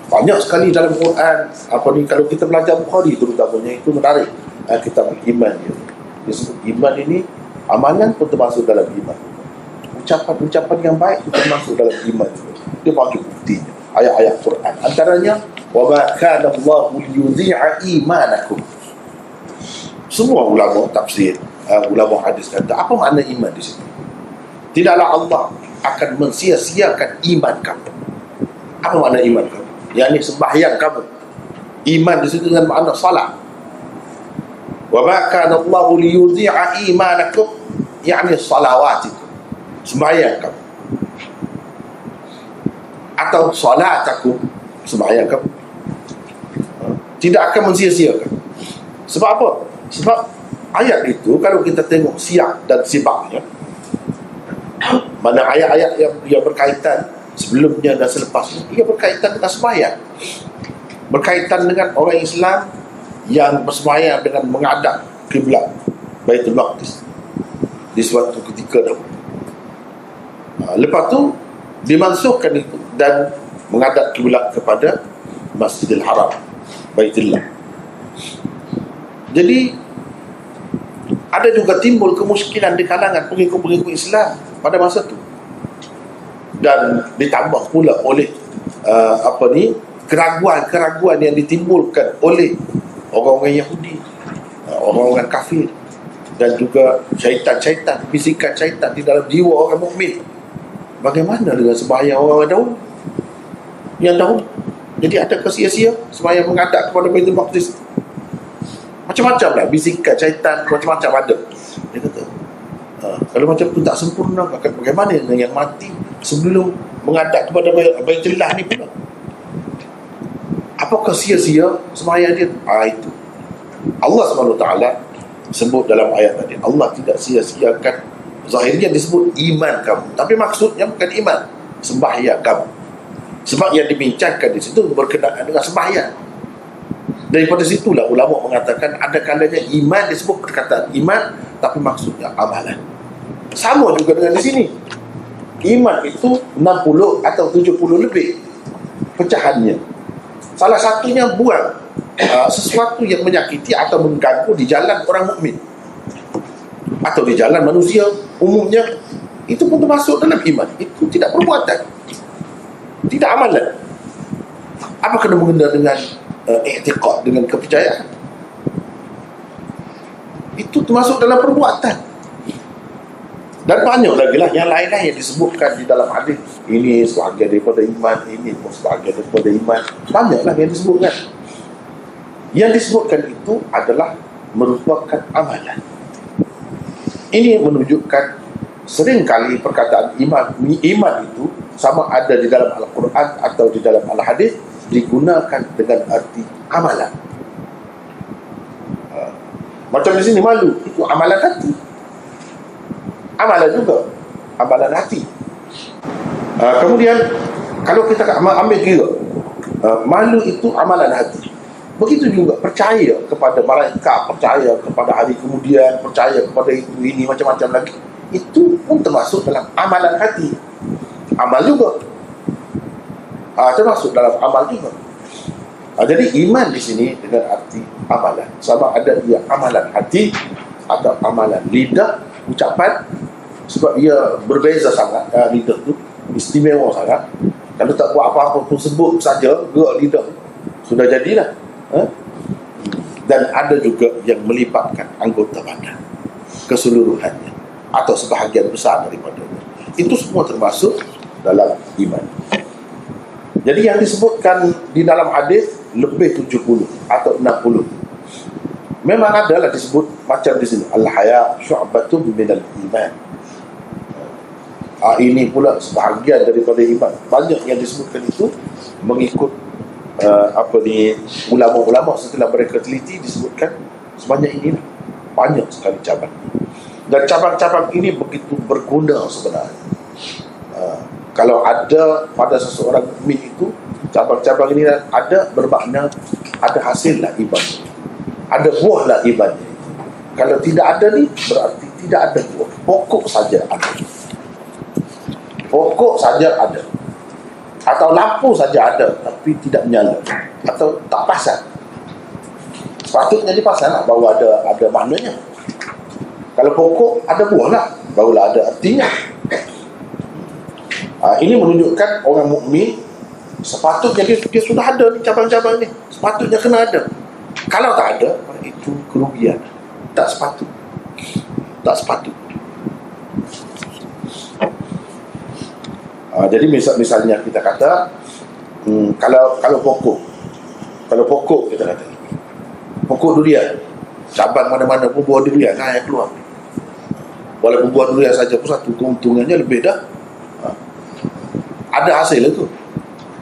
Banyak sekali dalam Quran, kalau kita belajar Bukhari terutamanya, itu menarik. Kitab iman dia disebut iman ini, amalan pun termasuk dalam iman. Ucapan-ucapan yang baik itu termasuk dalam iman juga. Dia banyak buktinya, ayat-ayat Quran. Antaranya, wa ma kana Allahu liyudhi'a imanakum. Semua ulama tafsir, ulama hadis kata, apa makna iman di sini? Tidaklah Allah akan mensia-siakan iman kamu. Apa makna iman kamu? Yakni sembahyang kamu. Iman di situ dengan makna salat. Wa ma kana Allahu liyudhi'a imanakum, yakni salawatikum, sembahyang kamu. Atau salatakum, sembahyang kamu. Tidak akan mensia-siakan. Sebab apa? Sebab ayat itu kalau kita tengok siyak dan sibaknya, mana ayat-ayat yang berkaitan sebelumnya dan selepasnya, ia berkaitan dengan sembahyang, berkaitan dengan orang Islam yang bersembahyang dengan menghadap kiblat Baitul Maqdis di suatu ketika dahulu. Lepas tu dimansuhkan itu dan menghadap kiblat kepada Masjidil Haram, Baitullah. Jadi ada juga timbul kemusyrikan di kalangan pengikut-pengikut Islam pada masa itu, dan ditambah pula oleh keraguan-keraguan yang ditimbulkan oleh orang-orang Yahudi, orang-orang kafir, dan juga syaitan-syaitan, bisikan syaitan di dalam jiwa orang mukmin. Bagaimana dengan sembahyang orang dahulu, yang dahulu? Jadi ada kesia-sia sembahyang menghadap kepada Baitul Maqdis. Macam-macam lah bisikan syaitan, macam-macam ada. Dia kata, kalau macam tu tak sempurna, bagaimana dengan yang mati sebelum menghadap kepada Baitullah ni pula? Apakah sia-sia sembahyang dia? Itu Allah SWT sebut dalam ayat tadi, Allah tidak sia-siakan. Zahirnya disebut iman kamu, tapi maksudnya bukan iman, sembahyang kamu. Sebab yang dibincangkan di situ berkenaan dengan sembahyang. Daripada situlah ulama mengatakan ada kalanya iman disebut perkataan iman, tapi maksudnya amalan. Sama juga dengan di sini. Iman itu 60 atau 70 lebih pecahannya. Salah satunya buang sesuatu yang menyakiti atau mengganggu di jalan orang mukmin atau di jalan manusia umumnya. Itu pun termasuk dalam iman. Itu tidak perbuatan. tidak amalan. Apa kena mengena dengan i'tiqad, dengan kepercayaan? Itu termasuk dalam perbuatan. Dan banyak lagi lah yang lain-lain yang disebutkan di dalam hadis. Ini sebahagian daripada iman, ini pun sebahagian daripada iman. Banyaklah yang disebutkan. Yang disebutkan itu adalah merupakan amalan. Ini menunjukkan seringkali perkataan iman itu sama ada di dalam Al-Quran atau di dalam Al-Hadis digunakan dengan arti amalan. Macam di sini malu, itu amalan hati. Amalan juga, amalan hati. Kemudian kalau kita ambil kira, malu itu amalan hati. Begitu juga percaya kepada malaikat, percaya kepada hari kemudian, percaya kepada itu, ini, macam-macam lagi. Itu pun termasuk dalam amalan hati. Amal juga. Termasuk dalam amal juga. Jadi iman di sini dengan arti amalan. Sama ada ia amalan hati atau amalan lidah, ucapan. Sebab ia berbeza sangat. Lidah tu istimewa sangat. Kalau tak buat apa-apa pun sebut saja, gerak lidah, sudah jadilah. Dan ada juga yang melibatkan anggota badan keseluruhannya atau sebahagian besar daripadanya. Itu semua termasuk dalam iman. Jadi yang disebutkan di dalam hadis lebih 70 atau 60. Memang adalah disebut macam di sini, al-haya syu'batun minal iman. Ini pula sebahagian daripada iman. Banyak yang disebutkan itu mengikut ulama-ulama setelah mereka teliti, disebutkan sebanyak ini banyak sekali cabang. Dan cabang-cabang ini begitu berguna sebenarnya. Kalau ada pada seseorang mukmin itu, cabang-cabang ini ada, bermakna ada hasil lah iman, ada buah lah imannya. Kalau tidak ada ni, berarti tidak ada buah. Pokok saja ada. Pokok saja ada. Atau lampu saja ada tapi tidak menyala, atau tak pasang. Sepatutnya dipasang lah, baru ada maknanya. Kalau pokok ada buah lah, barulah ada artinya. Ini menunjukkan orang mukmin sepatutnya dia sudah ada ni cabang-cabang ni, sepatutnya kena ada. Kalau tak ada, itu kerugian. Tak sepatut. Tak sepatut. Jadi misalnya kita kata kalau pokok kita kata pokok durian, cabang mana-mana pun buah durian yang keluar. Walaupun buah durian saja pun satu keuntungannya lebih dah. Ada hasil itu.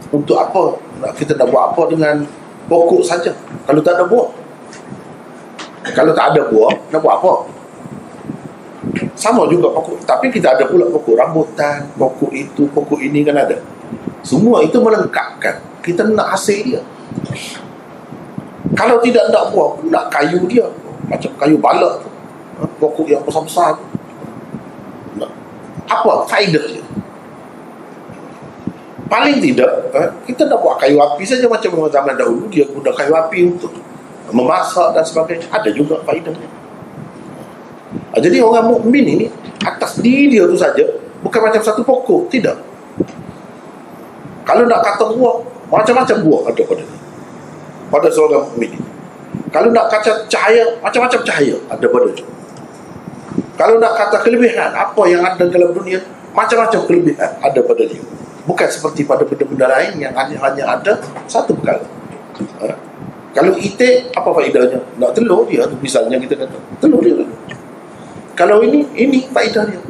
Untuk apa kita nak buat apa dengan pokok saja kalau tak ada buah? Kalau tak ada buah, nak buat apa? Sama juga pokok, tapi kita ada pula pokok rambutan, pokok itu, pokok ini kan ada. Semua itu melengkapkan. Kita nak hasil dia. Kalau tidak nak buah, nak kayu dia, macam kayu balak tu, pokok yang besar-besar tu. Apa faedah dia? Paling tidak, kita nak buat kayu api saja macam zaman dahulu, dia guna kayu api untuk memasak dan sebagainya. Ada juga faedahnya. Jadi orang mukmin ini atas diri dia tu saja, bukan macam satu pokok, tidak. Kalau nak kata buah, macam-macam buah ada pada seorang mukmin. Kalau nak kata cahaya, macam-macam cahaya ada pada dia. Kalau nak kata kelebihan, apa yang ada dalam dunia, macam-macam kelebihan ada pada dia. Bukan seperti pada benda-benda lain yang hanya ada satu perkara. Kalau itik, apa faedahnya? Nak telur dia, misalnya kita kata telur dia. Kalau ini faedah dia.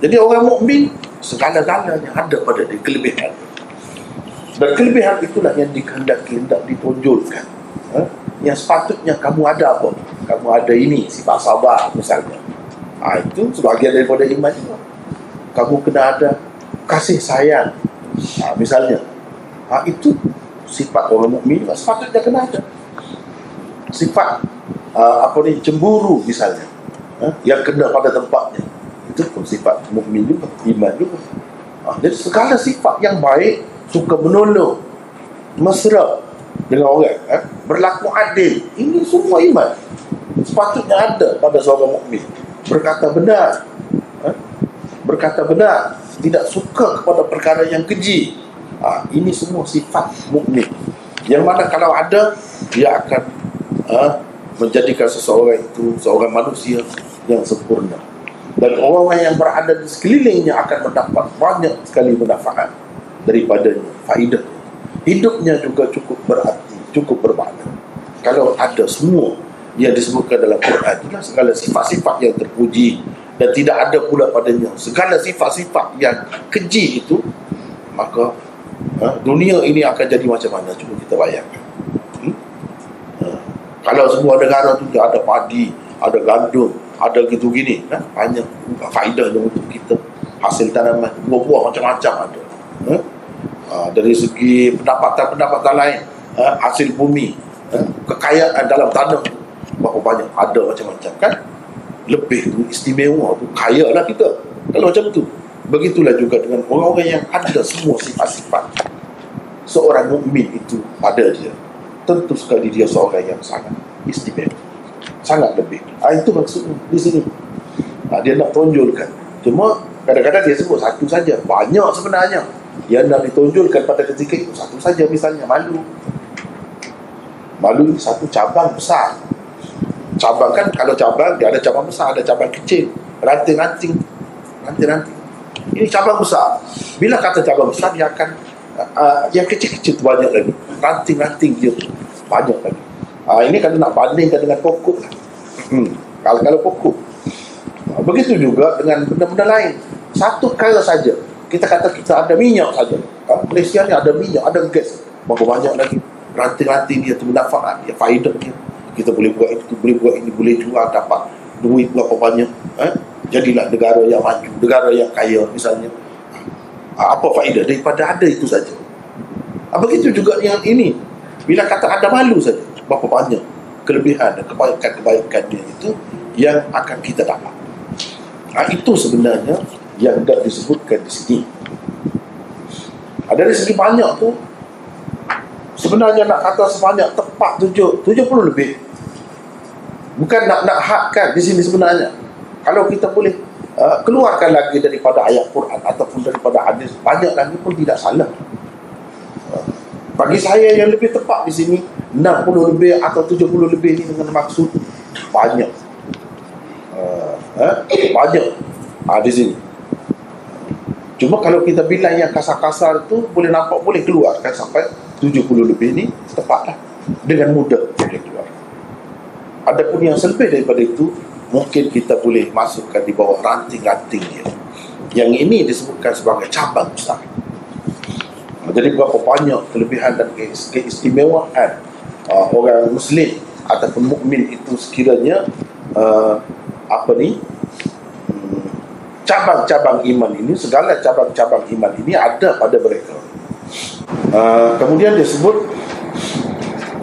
Jadi orang mukmin segala-galanya ada pada dia kelebihan. Dan kelebihan itulah yang dikehendaki, hendak ditonjolkan. Yang sepatutnya kamu ada apa? Kamu ada ini, sifat sabar misalnya. Itu sebahagian daripada iman juga. Kamu kena ada kasih sayang, misalnya. Itu sifat orang mukmin sepatutnya kena ada. Sifat cemburu misalnya, yang kena pada tempatnya, itu pun sifat mukmin juga, iman juga. Jadi segala sifat yang baik, suka menolong, mesra dengan orang, berlaku adil, ini semua iman. Sepatutnya ada pada seorang mukmin. Berkata benar, tidak suka kepada perkara yang keji. Ini semua sifat mukmin, yang mana kalau ada, dia akan menjadikan seseorang itu seorang manusia yang sempurna, dan orang-orang yang berada di sekelilingnya akan mendapat banyak sekali manfaat daripadanya, faedah. Hidupnya juga cukup berarti, cukup bermakna kalau ada semua yang disebutkan dalam Quran. Itulah segala sifat-sifat yang terpuji, dan tidak ada pula padanya segala sifat-sifat yang keji itu. Maka dunia ini akan jadi macam mana? Cuba kita bayangkan. Kalau semua negara tu ada padi, ada gandum, ada gitu-gini, banyak faedahnya untuk kita. Hasil tanaman, buah-buah macam-macam ada. Dari segi pendapatan lain, hasil bumi, kekayaan dalam tanah, berapa banyak, ada macam-macam kan. Lebih tu istimewa tu, kaya lah kita kalau macam tu. Begitulah juga dengan orang-orang yang ada semua sifat-sifat seorang mukmin itu pada dia. Tentu sekali dia seorang yang sangat istimewa, sangat lebih. Itu maksudnya di sini. Dia nak tonjolkan. Cuma kadang-kadang dia sebut satu saja. Banyak sebenarnya yang nak ditonjolkan pada ketika itu. Satu saja, misalnya malu. Malu ini satu cabang besar. Cabang kan, kalau cabang dia ada cabang besar, ada cabang kecil, ranting-ranting. Ini cabang besar. Bila kata cabang besar, dia akan yang kecil-kecil tu banyak lagi, ranting-ranting dia tu banyak lagi. Ini kalau nak bandingkan dengan pokok lah. Kalau pokok, begitu juga dengan benda-benda lain. Satu perkara saja, kita kata kita ada minyak saja, Malaysia ni ada minyak, ada gas, berapa banyak lagi ranting-ranting dia tu, manfaat dia, faedah dia. Kita boleh buat itu, boleh buat ini, boleh jual, dapat duit berapa banyak. Jadilah negara yang maju, negara yang kaya misalnya. Apa faedah daripada ada itu saja? Begitu juga yang ini. Bila kata ada malu saja, berapa banyak kelebihan dan kebaikan-kebaikan dia itu yang akan kita dapat. Itu sebenarnya yang dah disebutkan di sini. Dari segi banyak tu, sebenarnya nak kata sebanyak tepat 70 lebih. Bukan nak hadkan di sini sebenarnya. Kalau kita boleh keluarkan lagi daripada ayat Quran ataupun daripada hadis, banyak lagi pun tidak salah. Bagi saya yang lebih tepat di sini 60 lebih atau 70 lebih ni dengan maksud banyak. Banyak di sini. Cuma kalau kita bilang yang kasar-kasar tu, boleh nampak boleh keluarkan sampai 70 lebih ni tepatlah, dengan mudah boleh keluar. Adapun yang selebih daripada itu, mungkin kita boleh masukkan di bawah ranting-ranting dia. Yang ini disebutkan sebagai cabang besar. Jadi berapa banyak kelebihan dan keistimewaan orang Muslim ataupun mukmin itu sekiranya cabang-cabang iman ini, segala cabang-cabang iman ini ada pada mereka. Kemudian dia sebut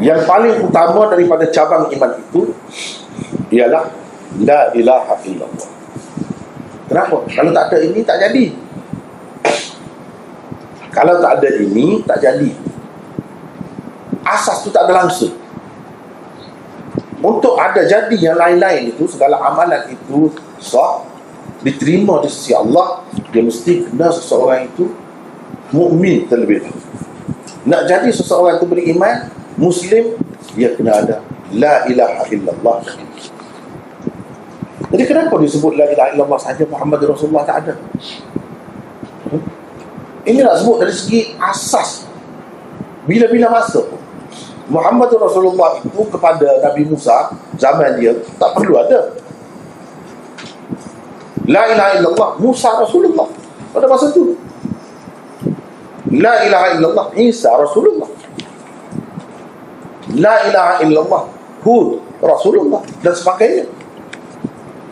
yang paling utama daripada cabang iman itu ialah la ilaha illallah. Kenapa? Kalau tak ada ini tak jadi. Kalau tak ada ini tak jadi. Asas tu tak ada langsung. Untuk ada jadi yang lain-lain itu, segala amalan itu sah, diterima di sisi Allah, dia mesti kena seseorang itu mukmin terlebih dahulu. Nak jadi seseorang itu beriman Muslim, dia kena ada la ilaha illallah. Jadi kenapa disebut la ilaha illallah saja, Muhammad Rasulullah tak ada? Ini nak sebut dari segi asas. Bila-bila masa Muhammad Rasulullah itu kepada Nabi Musa, zaman dia tak perlu ada la ilaha illallah Musa Rasulullah pada masa itu. La ilaha illallah Isa Rasulullah. La ilaha illallah Hud Rasulullah dan sebagainya.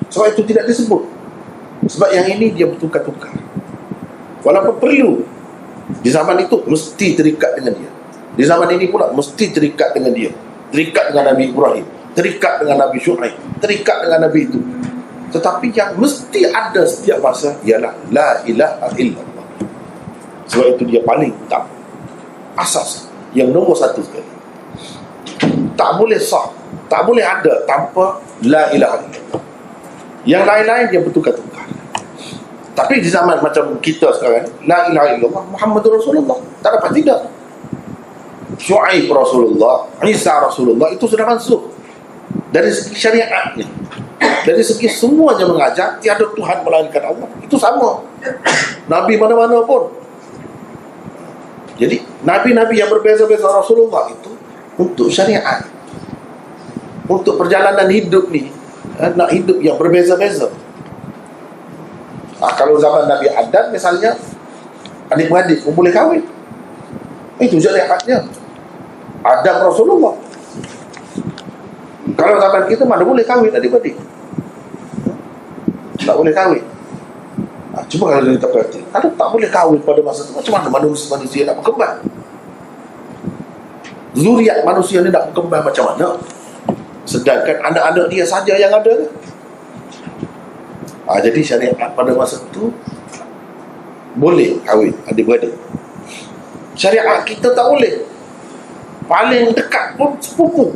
Sebab itu tidak disebut. Sebab yang ini dia bertukar-tukar. Walaupun perlu, di zaman itu mesti terikat dengan dia. Di zaman ini pula mesti terikat dengan dia. Terikat dengan Nabi Ibrahim, terikat dengan Nabi Syuaib, terikat dengan Nabi itu. Tetapi yang mesti ada setiap masa ialah la ilaha illallah. Sebab itu dia paling utama, asas yang nombor satu sekali. Tak boleh sah, tak boleh ada tanpa la ilaha illallah. Yang lain-lain dia bertukar-tukar. Tapi di zaman macam kita sekarang, la ilaha illallah Muhammadur Rasulullah, tak dapat tidak. Syuaib Rasulullah, Isa Rasulullah, itu sudah masuk. Dari segi syariat ni, dari segi semuanya mengajar tiada Tuhan melainkan Allah, itu sama. Nabi mana-mana pun. Jadi nabi-nabi yang berbeza-beza Rasulullah itu untuk syariat, untuk perjalanan hidup ni, nak hidup yang berbeza-beza. Kalau zaman Nabi Adam misalnya, adik-beradik pun boleh kahwin, itu syariatnya. Adam Rasulullah. Kalau zaman kita mana boleh kahwin adik-beradik, tak boleh kahwin. Cuma kalau kita perhati, kalau tak boleh kahwin pada masa itu, macam mana manusia nak berkembang? Zuriat manusia ni nak berkembang macam mana? Sedangkan anak-anak dia saja yang ada. Jadi syariat pada masa itu boleh kahwin adik-beradik. Syariat kita tak boleh. Paling dekat pun sepupu,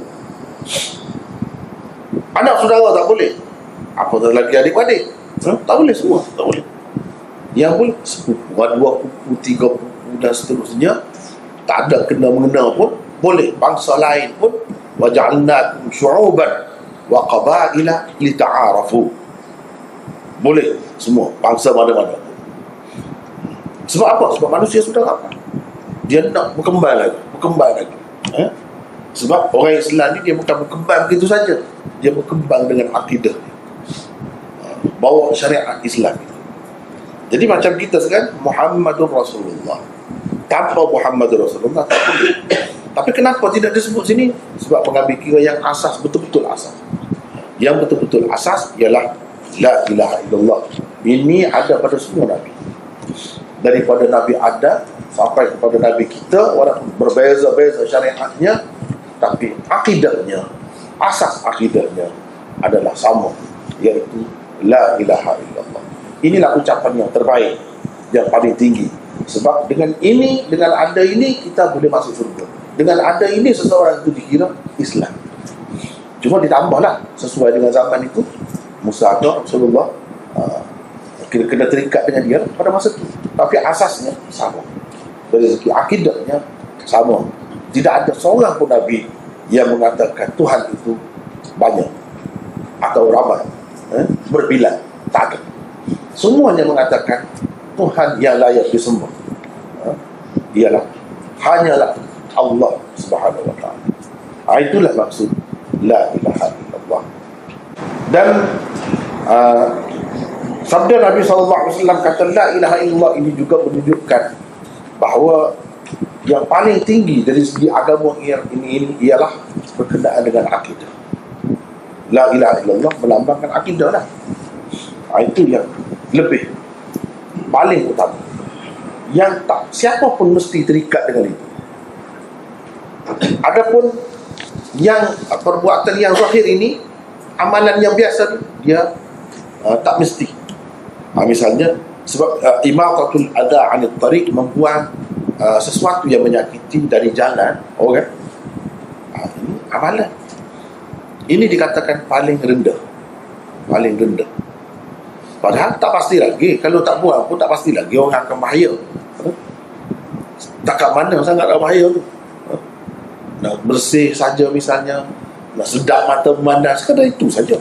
anak saudara tak boleh. Apatah lagi adik-beradik, tak boleh semua, tak boleh. Yang boleh sepupu, dua pupu, tiga pupu dan seterusnya, tak ada kena-mengena pun boleh. Bangsa lain pun, waja'alnakum syu'uban wa qabaila lita'arafu, boleh semua, bangsa mana-mana. Sebab apa? Sebab manusia sudah apa? Dia nak berkembang lagi. Sebab orang Islam ni dia bukan berkembang begitu saja, dia berkembang dengan akidah, bawa syariat Islam. Jadi macam kita sekarang Muhammadur Rasulullah, tanpa Muhammadur Rasulullah tak boleh. Tapi kenapa tidak disebut sini? Sebab pengambil kira yang asas, betul-betul asas. Yang betul-betul asas ialah la ilaha illallah. Ini ada pada semua Nabi, daripada Nabi Adam sampai kepada Nabi kita, walaupun berbeza-beza syariatnya, tapi akidahnya, asas akidahnya adalah sama, iaitu la ilaha illallah. Inilah ucapan yang terbaik, yang paling tinggi. Sebab dengan ini, dengan ada ini, kita boleh masuk surga. Dengan ada ini, seseorang itu dikira Islam. Cuma ditambahlah sesuai dengan zaman itu. Musa ada, Rasulullah kena terikat dengan dia pada masa itu. Tapi asasnya sama, dari segi akidahnya sama. Tidak ada seorang pun Nabi yang mengatakan Tuhan itu banyak atau ramai, berbilang. Tak ada. Semuanya mengatakan Tuhan yang layak disembah ialah hanyalah Allah Subhanahu wa ta'ala. Itulah maksud la ilaha illallah. Dan sabda Nabi SAW kata la ilaha illallah ini juga menunjukkan bahawa yang paling tinggi dari segi agama ini ialah berkenaan dengan akidah. La ilaha illallah melambangkan akidah lah. Itu yang lebih paling utama, yang tak siapa pun mesti terikat dengan itu. Adapun yang perbuatan yang zahir ini, amalan yang biasa, dia tak mesti. Misalnya sebab imatatul adha 'anil tariq, membuang sesuatu yang menyakiti dari jalan orang, ini amalan. Ini dikatakan paling rendah. Padahal tak pasti lagi. Kalau tak buang pun tak pasti lagi orang akan bahaya. Tak kat mana sangat bahaya tu. Nak bersih saja misalnya, nak sedap mata memandang, sekadar itu saja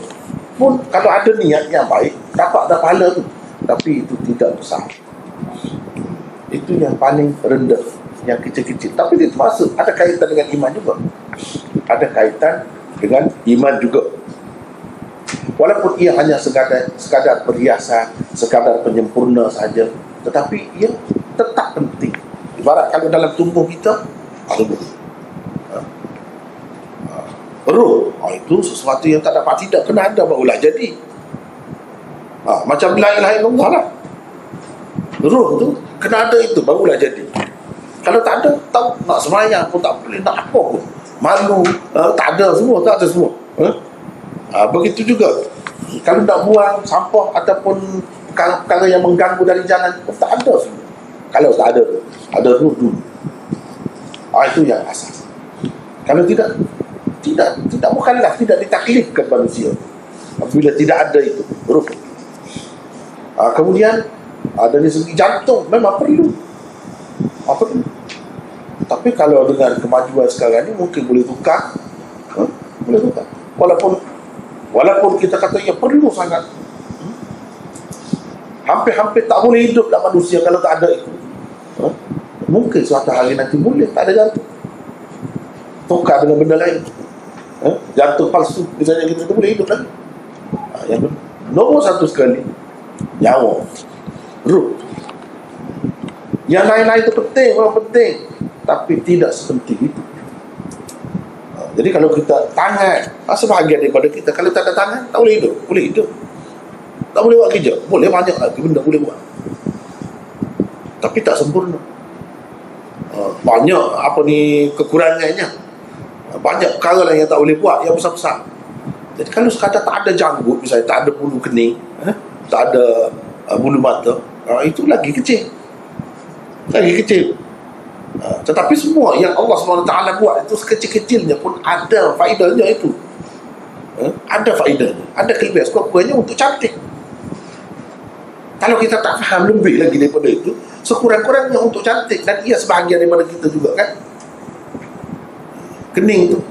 pun kalau ada niat yang baik, dapat ada pahala tu. Tapi itu tidak besar. Itu yang paling rendah, yang kecil-kecil. Tapi itu masuk, ada kaitan dengan iman juga. Ada kaitan dengan iman juga. Walaupun ia hanya sekadar perhiasan, sekadar penyempurna saja, tetapi ia tetap penting. Ibarat kalau dalam tubuh kita ada roh, itu sesuatu yang tak dapat tidak kena ada barulah jadi. Macam la ilaha illallah lah, roh tu kena ada itu barulah jadi. Kalau tak ada, tahu nak sembahyang pun tak boleh, nak apa pun malu, tak ada semua, tak ada semua. Begitu juga kalau nak buang sampah ataupun perkara-perkara yang mengganggu dari jalan, tak ada semua. Kalau tak ada, ada roh dulu. Itu yang asas. Kalau tidak bukanlah, tidak ditaklifkan manusia apabila tidak ada itu roh. Kemudian Dari segi jantung memang perlu. Perlu. Tapi kalau dengan kemajuan sekarang ni mungkin boleh tukar. Boleh tukar. Walaupun kita kata ia perlu sangat. Hampir-hampir tak boleh hidup lah manusia kalau tak ada itu. Mungkin suatu hari nanti boleh tak ada jantung, tukar dengan benda lain. Jantung palsu misalnya, kita boleh hidup lagi. Yang nombor satu sekali, nyawa, ruh. Yang lain-lain itu penting, memang penting, tapi tidak sepenting itu. Jadi kalau kita tangan, sebahagian daripada kita, kalau tak ada tangan tak boleh hidup. Boleh hidup, tak boleh buat kerja, boleh banyak lagi benda boleh buat, tapi tak sempurna. Banyak kekurangannya, banyak perkara lain yang tak boleh buat, yang besar-besar. Jadi kalau sekadar tak ada janggut, misalnya tak ada bulu kening, tak ada bulu mata, itu lagi kecil, tetapi semua yang Allah SWT buat itu sekecil-kecilnya pun ada faedahnya itu. Ada faedahnya, ada kelebihan, sekurang-kurangnya untuk cantik. Kalau kita tak faham lebih lagi daripada itu, sekurang-kurangnya untuk cantik. Dan ia sebahagian daripada kita juga kan. Kening tu,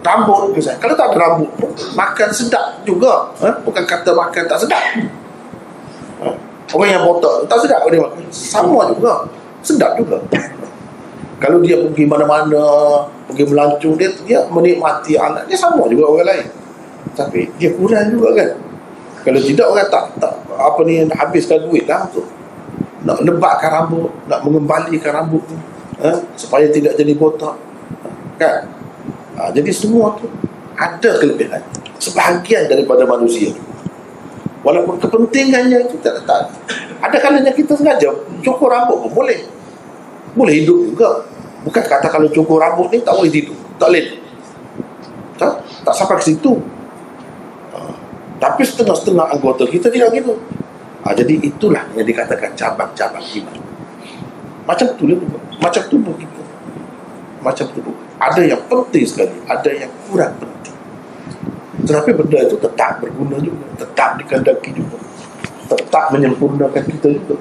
rambut misalnya, kalau tak ada rambut pun makan sedap juga. Bukan kata makan tak sedap. Orang yang botak tak sedap dia makan, sama juga, sedap juga. Kalau dia pergi mana-mana, pergi melancong, dia menikmati anak dia sama juga orang lain, tapi dia kurang juga kan. Kalau tidak, orang tak habiskan duit lah tu, nak lebatkan rambut, nak mengembalikan rambut tu, supaya tidak jadi botak kan. Jadi semua tu ada kelebihan sebahagian daripada manusia, walaupun kepentingannya itu tak. Ada kalanya kita sengaja cukur rambut pun boleh hidup juga. Bukan kata kalau cukur rambut ni tak boleh hidup, tak boleh, tak sampai ke situ. Tapi setengah-setengah anggota kita tidak gitu. Jadi itulah yang dikatakan cabang-cabang iman. Macam tu dia, macam tubuh kita, macam tubuh. Ada yang penting sekali, ada yang kurang penting. Tetapi benda itu tetap berguna juga, tetap dikendaki juga, tetap menyempurnakan kita juga,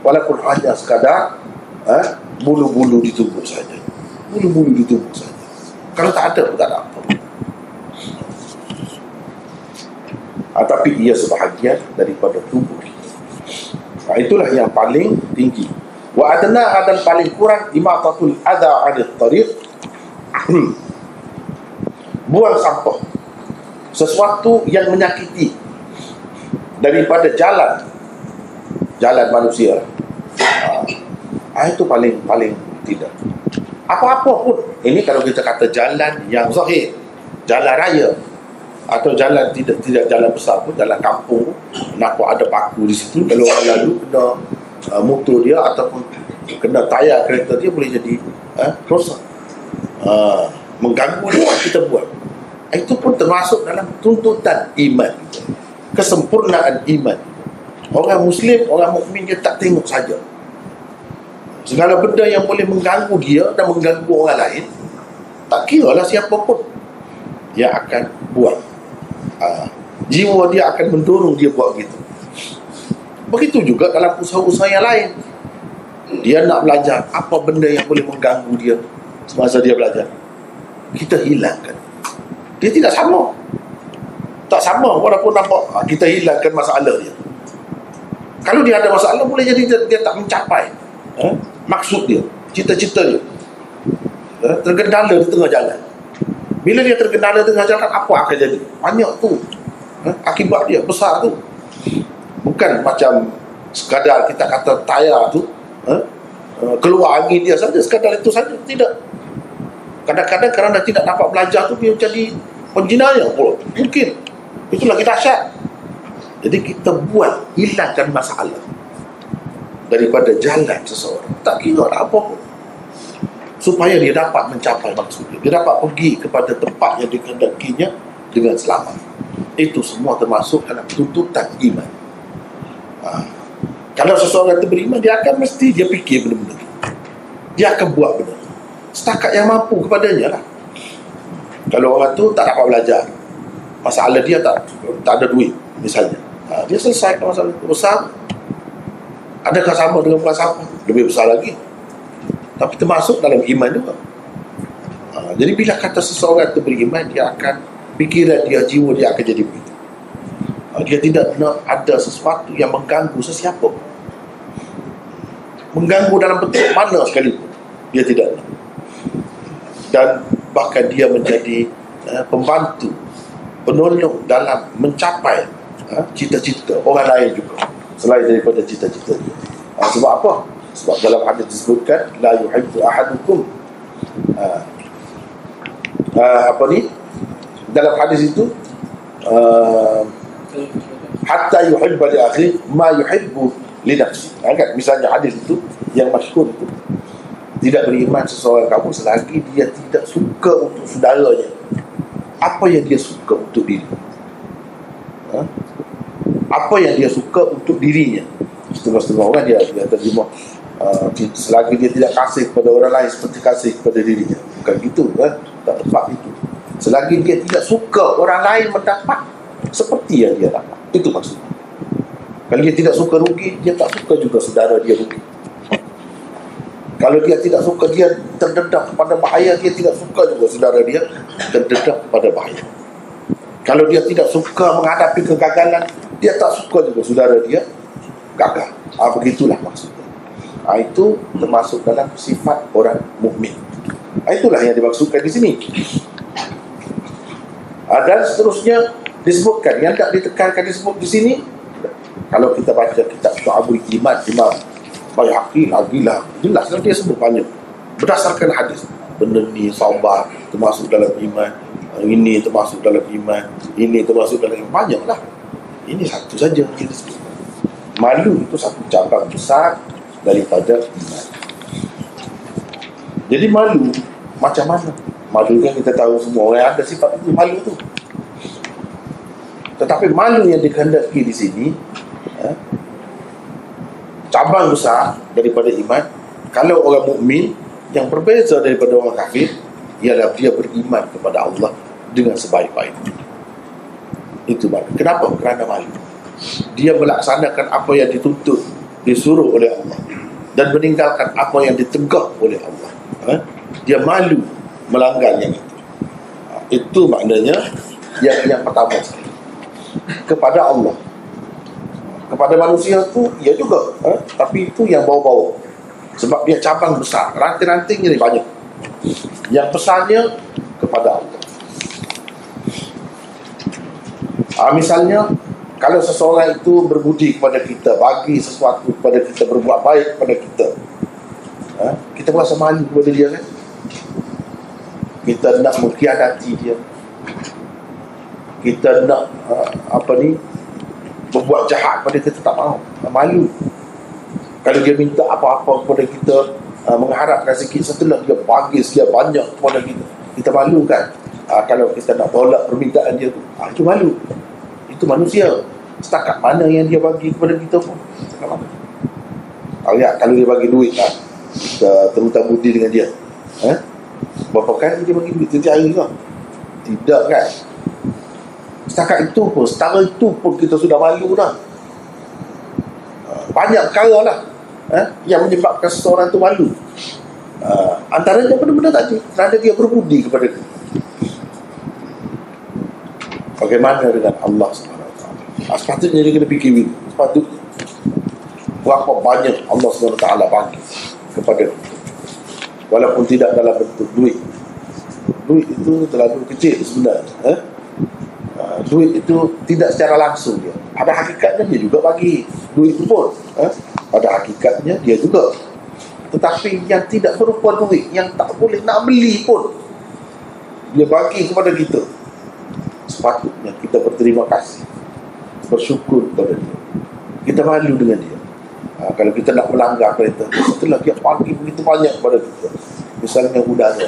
walaupun hanya sekadar bulu-bulu di tubuh saja. Bulu-bulu di tubuh saja. Kalau tak ada pun tak ada apa. Tapi ia sebahagian daripada tubuh kita. Itulah yang paling tinggi. Wa adna, dan paling kurang, imatatul adha 'anil tariq, buang sampah, sesuatu yang menyakiti daripada jalan manusia. Itu paling tidak. Apa-apa pun, ini kalau kita kata jalan yang zahir, jalan raya, atau jalan tidak jalan besar pun, jalan kampung, nampak ada paku di situ, kalau orang lalu kena motor dia ataupun kena tayar kereta dia, boleh jadi rosak, mengganggu dia, kita buat. Itu pun termasuk dalam tuntutan iman, kesempurnaan iman. Orang Muslim, orang mukmin, dia tak tengok saja segala benda yang boleh mengganggu dia dan mengganggu orang lain, tak kira lah siapa pun, dia akan buat. Jiwa dia akan mendorong dia buat gitu. Begitu juga dalam usaha-usaha yang lain. Dia nak belajar, apa benda yang boleh mengganggu dia semasa dia belajar, kita hilangkan. Dia tidak sama, tak sama, walaupun nampak kita hilangkan masalah dia. Kalau dia ada masalah, boleh jadi dia tak mencapai maksud dia, cita-cita dia, tergendala di tengah jalan. Bila dia tergendala di tengah jalan, apa akan jadi? Banyak tu akibat dia, besar tu. Bukan macam sekadar kita kata tayar tu keluar angin dia saja, sekadar itu saja. Tidak. Kadang-kadang kerana tidak dapat belajar tu, dia jadi penjinayah pula, mungkin. Itu lagi dahsyat. Jadi kita buat, hilangkan masalah daripada jalan seseorang, tak kira apa pun, supaya dia dapat mencapai maksud dia, dia dapat pergi kepada tempat yang dikehendakinya dengan selamat. Itu semua termasuk dalam tuntutan iman. Kalau seseorang itu beriman, dia akan mesti dia fikir benda-benda itu, dia akan buat benda setakat yang mampu kepadanya lah. Kalau orang tu tak dapat belajar, masalah dia tak ada duit misalnya, dia selesaikan masalah itu besar, Adakah sama dengan falsafah? Lebih besar lagi. Tapi termasuk dalam iman juga. Jadi bila kata seseorang itu beriman, dia akan, pikiran dia, jiwa dia akan jadi begitu. Dia tidak nak ada sesuatu yang mengganggu sesiapa, mengganggu dalam bentuk mana sekalipun, dia tidak nak. Dan bahkan dia menjadi pembantu, penolong dalam mencapai cita-cita orang lain juga, selain daripada cita-cita dia. Sebab apa? Sebab dalam hadis disebutkan, la yuhibbu ahadukum, dalam hadis itu, hatta yuhibba li akhi ma yuhibbu li nafsi. Kan misalnya hadis itu yang masyhur itu, tidak beriman seseorang kamu selagi dia tidak suka untuk saudaranya apa yang dia suka untuk diri. Apa yang dia suka untuk dirinya. Setengah-setengah orang dia terjemah, selagi dia tidak kasih kepada orang lain seperti kasih kepada dirinya. Bukan gitu, kan? Tak tepat itu. Selagi dia tidak suka orang lain mendapat seperti yang dia dapat, itu maksudnya. Kalau dia tidak suka rugi, dia tak suka juga saudara dia rugi. Kalau dia tidak suka dia terdedah kepada bahaya, dia tidak suka juga saudara dia terdedah kepada bahaya. Kalau dia tidak suka menghadapi kegagalan, dia tak suka juga saudara dia gagal. Begitulah maksudnya. Itu termasuk dalam sifat orang mukmin. Itulah yang dimaksudkan di sini. Dan seterusnya disebutkan, yang tak ditekankan disebut di sini. Kalau kita baca kitab Syu'abul Iman, Imam Baihaqi lagilah, jelas kan dia sebut banyak berdasarkan hadis. Benda ni sabar termasuk dalam iman, ini termasuk dalam iman, ini termasuk dalam iman. Banyaklah. Ini satu saja kita sebut. Malu itu satu cabang besar daripada iman. Jadi malu macam mana? Malu kan kita tahu semua orang ada sifat itu, malu tu. Tetapi malu yang dikehendaki di sini, cabang besar daripada iman. Kalau orang mukmin yang berbeza daripada orang kafir, ialah dia beriman kepada Allah dengan sebaik-baik. Itu malu. Kenapa? Kerana malu. Dia melaksanakan apa yang dituntut, disuruh oleh Allah, dan meninggalkan apa yang ditegah oleh Allah. Dia malu melanggar yang itu. Itu maknanya yang pertama sekali. Kepada Allah. Kepada manusia tu ia juga, tapi itu yang bawah-bawah. Sebab dia cabang besar, ranting-rantingnya ni banyak. Yang besarnya kepada Allah. Misalnya, kalau seseorang itu berbudi kepada kita, bagi sesuatu kepada kita, berbuat baik kepada kita, kita merasa malu kepada dia, kan? Kita nak mengkhianati dia, kita nak berbuat jahat pada kita, tak mahu, malu. Kalau dia minta apa-apa kepada kita, mengharapkan sikit, setelah dia bagi sekian banyak kepada kita, kita malu, kan? Kalau kita nak tolak permintaan dia tu, itu malu. Itu manusia. Setakat mana yang dia bagi kepada kita pun, setakat mana. Kalau dia bagi duit, kita terutama budi dengan dia, berapa kali dia bagi duit? Setiap hari ke? Tidak, kan? Setakat itu pun, setara itu pun kita sudah malu dah. Banyak perkara lah yang menyebabkan seseorang tu malu. Antaranya benda-benda tadi, kerana dia berbudi kepada kita. Bagaimana dengan Allah SWT? Sepatutnya dia kena fikir, sepatutnya berapa banyak Allah SWT bagi kepada kita, walaupun tidak dalam bentuk duit. Duit itu terlalu kecil sebenarnya. Duit itu tidak secara langsung dia. Pada hakikatnya dia juga bagi duit itu pun, pada hakikatnya dia juga. Tetapi yang tidak berupa duit, yang tak boleh nak beli pun, dia bagi kepada kita. Sepatutnya kita berterima kasih, bersyukur kepada dia. Kita malu dengan dia. Kalau kita nak melanggar perintah, setelah dia bagi begitu banyak kepada kita, misalnya udara,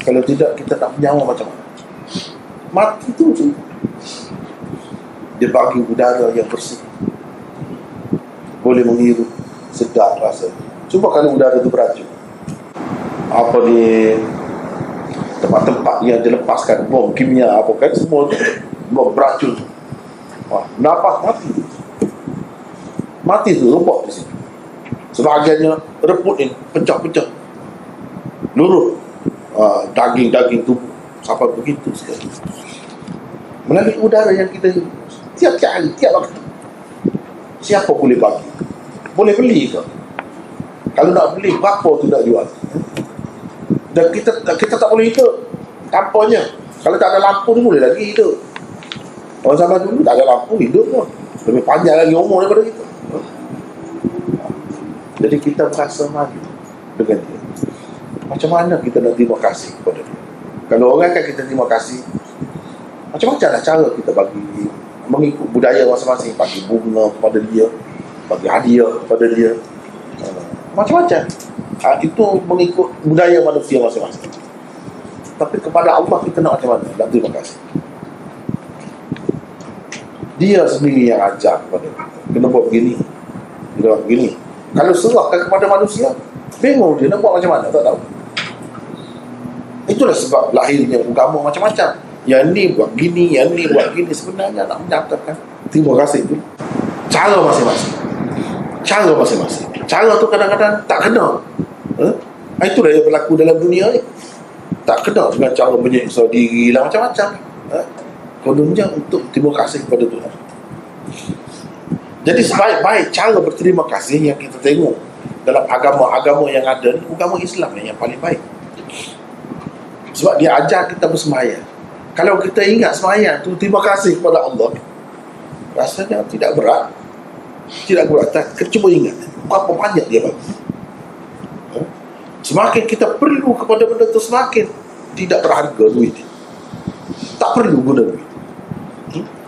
kalau tidak kita nak menyawa macam mana? Mati tu. Dia bagi udara yang bersih, boleh menghirup, sedap rasa. Cuba kalau udara itu beracun, tempat-tempat yang dilepaskan bom kimia kan, semua bom beracun, napas mati. Mati tu robot di sini. Sebahagiannya reput ni, pecah-pecah, luruh, daging-daging tubuh sampai begitu sekali. Melalui udara yang kita hirup tiap-tiap hari, tiap waktu. Siapa boleh bagi? Boleh beli ke? Kalau nak beli, berapa tu nak jual? Dan kita tak boleh hidup tanpanya. Kalau tak ada lampu tu boleh lagi hidup. Orang zaman dulu tak ada lampu, hidup pun lebih panjang lagi umur daripada kita. Jadi kita merasa malu dengan dia. Macam mana kita nak terima kasih kepada dia? Kalau orang kan kita terima kasih, macam-macam lah cara kita bagi, mengikut budaya masing-masing. Bagi bunga kepada dia, bagi hadiah kepada dia, macam-macam. Itu mengikut budaya manusia masing-masing. Tapi kepada Allah kita nak macam mana? Nak terima kasih. Dia sendiri yang ajar kepada kita, kena buat begini, kena buat begini. Kalau serahkan kepada manusia, bingung dia nak buat macam mana, tak tahu. Itulah sebab lahirnya agama macam-macam. Yang ni buat gini, yang ni buat gini. Sebenarnya nak menyatakan terima kasih itu cara masing-masing. Cara masing-masing. Cara tu kadang-kadang tak kena. Itulah yang berlaku dalam dunia ni. Tak kena dengan cara menyiksa diri lah, macam-macam. Kononnya untuk terima kasih kepada Tuhan. Jadi sebaik-baik cara berterima kasih yang kita tengok dalam agama-agama yang ada ni, agama Islam yang paling baik. Sebab dia ajar kita bersembahyang. Kalau kita ingat sembahyang tu terima kasih kepada Allah, rasanya tidak berat. Tidak berat. Cuba ingat berapa banyak dia bagi. Semakin kita perlu kepada benda tu, semakin tidak berharga duit. Tak perlu guna duit.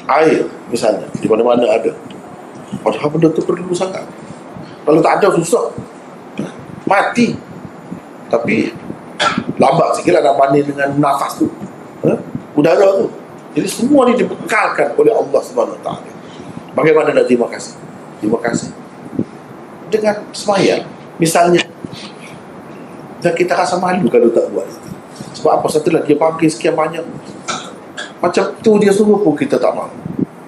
Air misalnya, di mana-mana ada. Padahal benda tu perlu sangat. Kalau tak ada susah, mati. Tapi lambat sikit lah nak banding dengan nafas tu, udara tu. Jadi semua ni dibekalkan oleh Allah SWT. Bagaimana nak terima kasih? Terima kasih dengan sembahyang misalnya. Dan kita rasa malu kalau tak buat itu. Sebab apa? Setelah dia bagi sekian banyak, macam tu dia suruh pun kita tak mahu.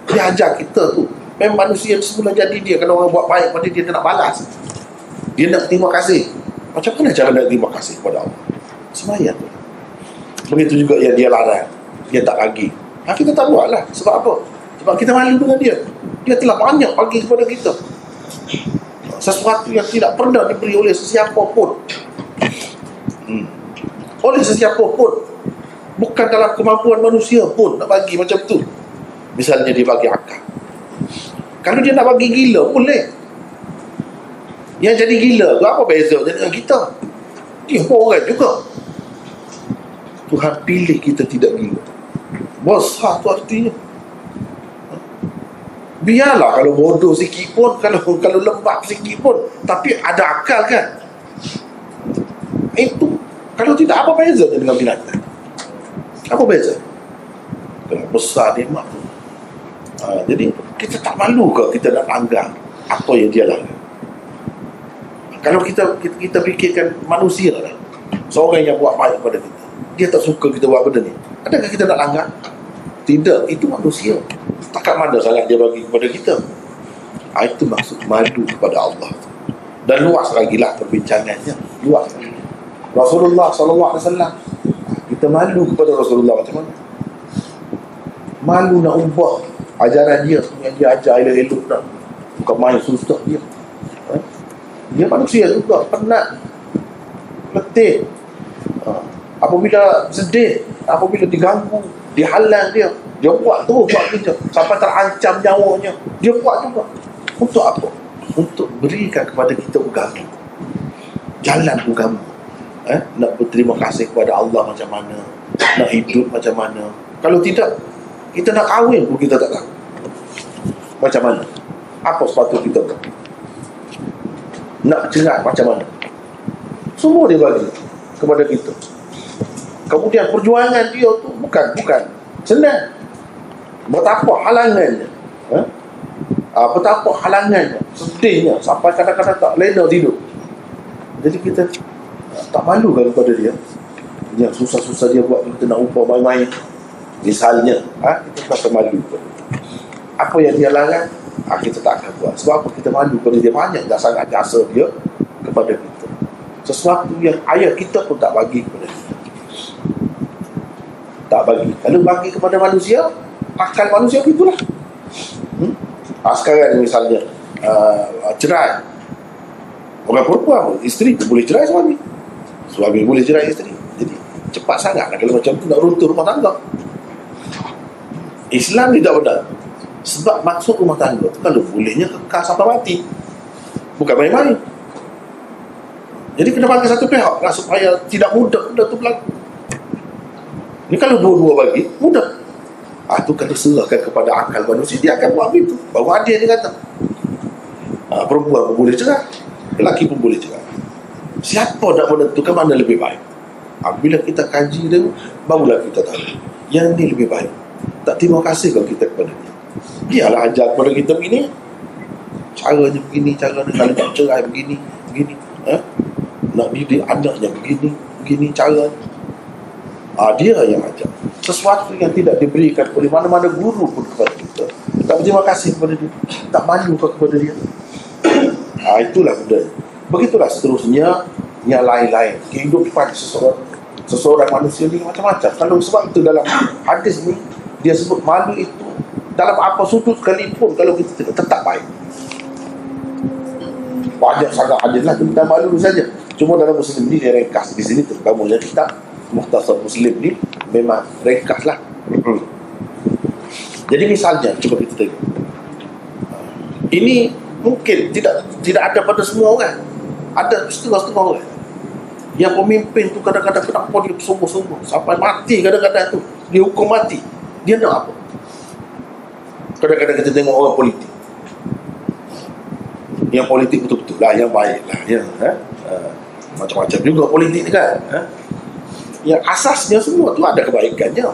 Dia ajar kita tu. Memang manusia semula jadi dia. Kalau orang buat baik pada dia, dia nak balas. Dia nak terima kasih. Macam mana cara nak terima kasih kepada Allah? Sembahyang tu. Begitu juga yang dia larang, dia tak bagi. Kita tak buat lah. Sebab apa? Sebab kita malu dengan dia. Dia telah banyak bagi kepada kita. Sesuatu yang tidak pernah diberi oleh sesiapa pun. Oleh sesiapa pun. Bukan dalam kemampuan manusia pun nak bagi macam tu. Misalnya dia bagi akal. Kalau dia nak bagi gila, boleh. Yang jadi gila tu apa bezanya dengan kita? Dia pun orang juga. Tuhan pilih kita tidak gila. Besar tu artinya. Biarlah kalau bodoh sikit pun, kalau lembab sikit pun, tapi ada akal kan. Itu kalau tidak, apa bezanya dengan binatang? Apa beza? Besar nikmat tu. Jadi kita tak malu ke kita nak langgar apa yang dia langgar? Kalau kita fikirkan manusia lah, seorang yang buat baik pada kita, dia tak suka kita buat benda ni, adakah kita nak langgar? Tidak, itu manusia. Takkan mana sangat dia bagi kepada kita. Itu maksud malu kepada Allah. Dan luas lagi lah perbincangannya, luas. Rasulullah SAW, kita malu kepada Rasulullah macam mana? Malu nak ubah ajaran dia yang dia ajar elok-elok dah. Bukan main susah dia. Dia manusia juga, penat, letih. Apabila sedih, apabila diganggu, dihalang dia buat terus buat kerja sampai terancam nyawanya. Dia buat juga. Untuk apa? Untuk berikan kepada kita agama, jalan agama. Nak berterima kasih kepada Allah macam mana, nak hidup macam mana. Kalau tidak, kita nak kahwin pun kita tak tahu macam mana, apa sepatutnya kita buat. Nak cerai macam mana, semua dia bagi kepada kita. Kemudian perjuangan dia tu bukan senang. Betapa halangannya, betapa halangannya, sedihnya, sampai kadang-kadang tak lena tidur. Jadi kita tak malu kan kepada dia. Yang susah-susah dia buat, kita nak upah main-main misalnya, kita rasa malu. Apa yang dia larang, Kita tak akan buat. Sebab apa? Kita malu pada dia, banyak dah sangat jasa dia kepada kita. Sesuatu yang ayah kita pun tak bagi kepada kita. Tak bagi. Kalau bagi kepada manusia, akal manusia begitulah. Sekarang misalnya cerai, orang perempuan, isteri pun boleh cerai suami, suami boleh cerai isteri. Jadi cepat sangat kalau macam tu nak runtuh rumah tangga. Islam tidak benar. Sebab maksud rumah tangga tu kalau bolehnya kekal sampai mati, bukan main-main. Jadi kena bagi satu pihak lah supaya tidak mudah benda tu berlaku. Ni kalau dua-dua bagi, mudah. Tu kalau serahkan kepada akal manusia, dia akan buat begitu. Baru adil dia kata. Perempuan pun boleh cerai, lelaki pun boleh cerai. Siapa nak menentukan mana lebih baik? Bila kita kaji dia, barulah kita tahu yang ni lebih baik. Tak terima kasih kalau kita kepada dia. Dialah ajar kepada kita begini, caranya begini, caranya kalau nak cerai begini, begini, nak didik anaknya begini, begini cara. Dia yang ajar. Sesuatu yang tidak diberikan oleh mana-mana guru pun kepada kita, tak berterima kasih kepada dia, tak malu kepada dia. Itulah benda. Begitulah seterusnya yang lain-lain. Kehidupan seseorang manusia ni macam-macam. Kalau sebab itu dalam hadis ni dia sebut malu itu dalam apa sudut sekalipun, kalau kita tetap baik. Banyak sangat hadis lah tentang malu saja. Cuma dalam Muslim ni dia ringkas. Di sini terutamanya kita Mukhtasar Muslim ni memang ringkas lah. Jadi misalnya cuba kita tengok, ini mungkin tidak ada pada semua orang. Ada setengah-setengah orang yang pemimpin tu kadang-kadang kenapa dia sungguh-sungguh sampai mati, kadang-kadang tu dia hukum mati. Dia nak apa? Kadang-kadang kita tengok orang politik, yang politik betul-betul lah, yang baik lah, yang macam-macam juga politik ni kan, yang asasnya semua tu ada kebaikannya.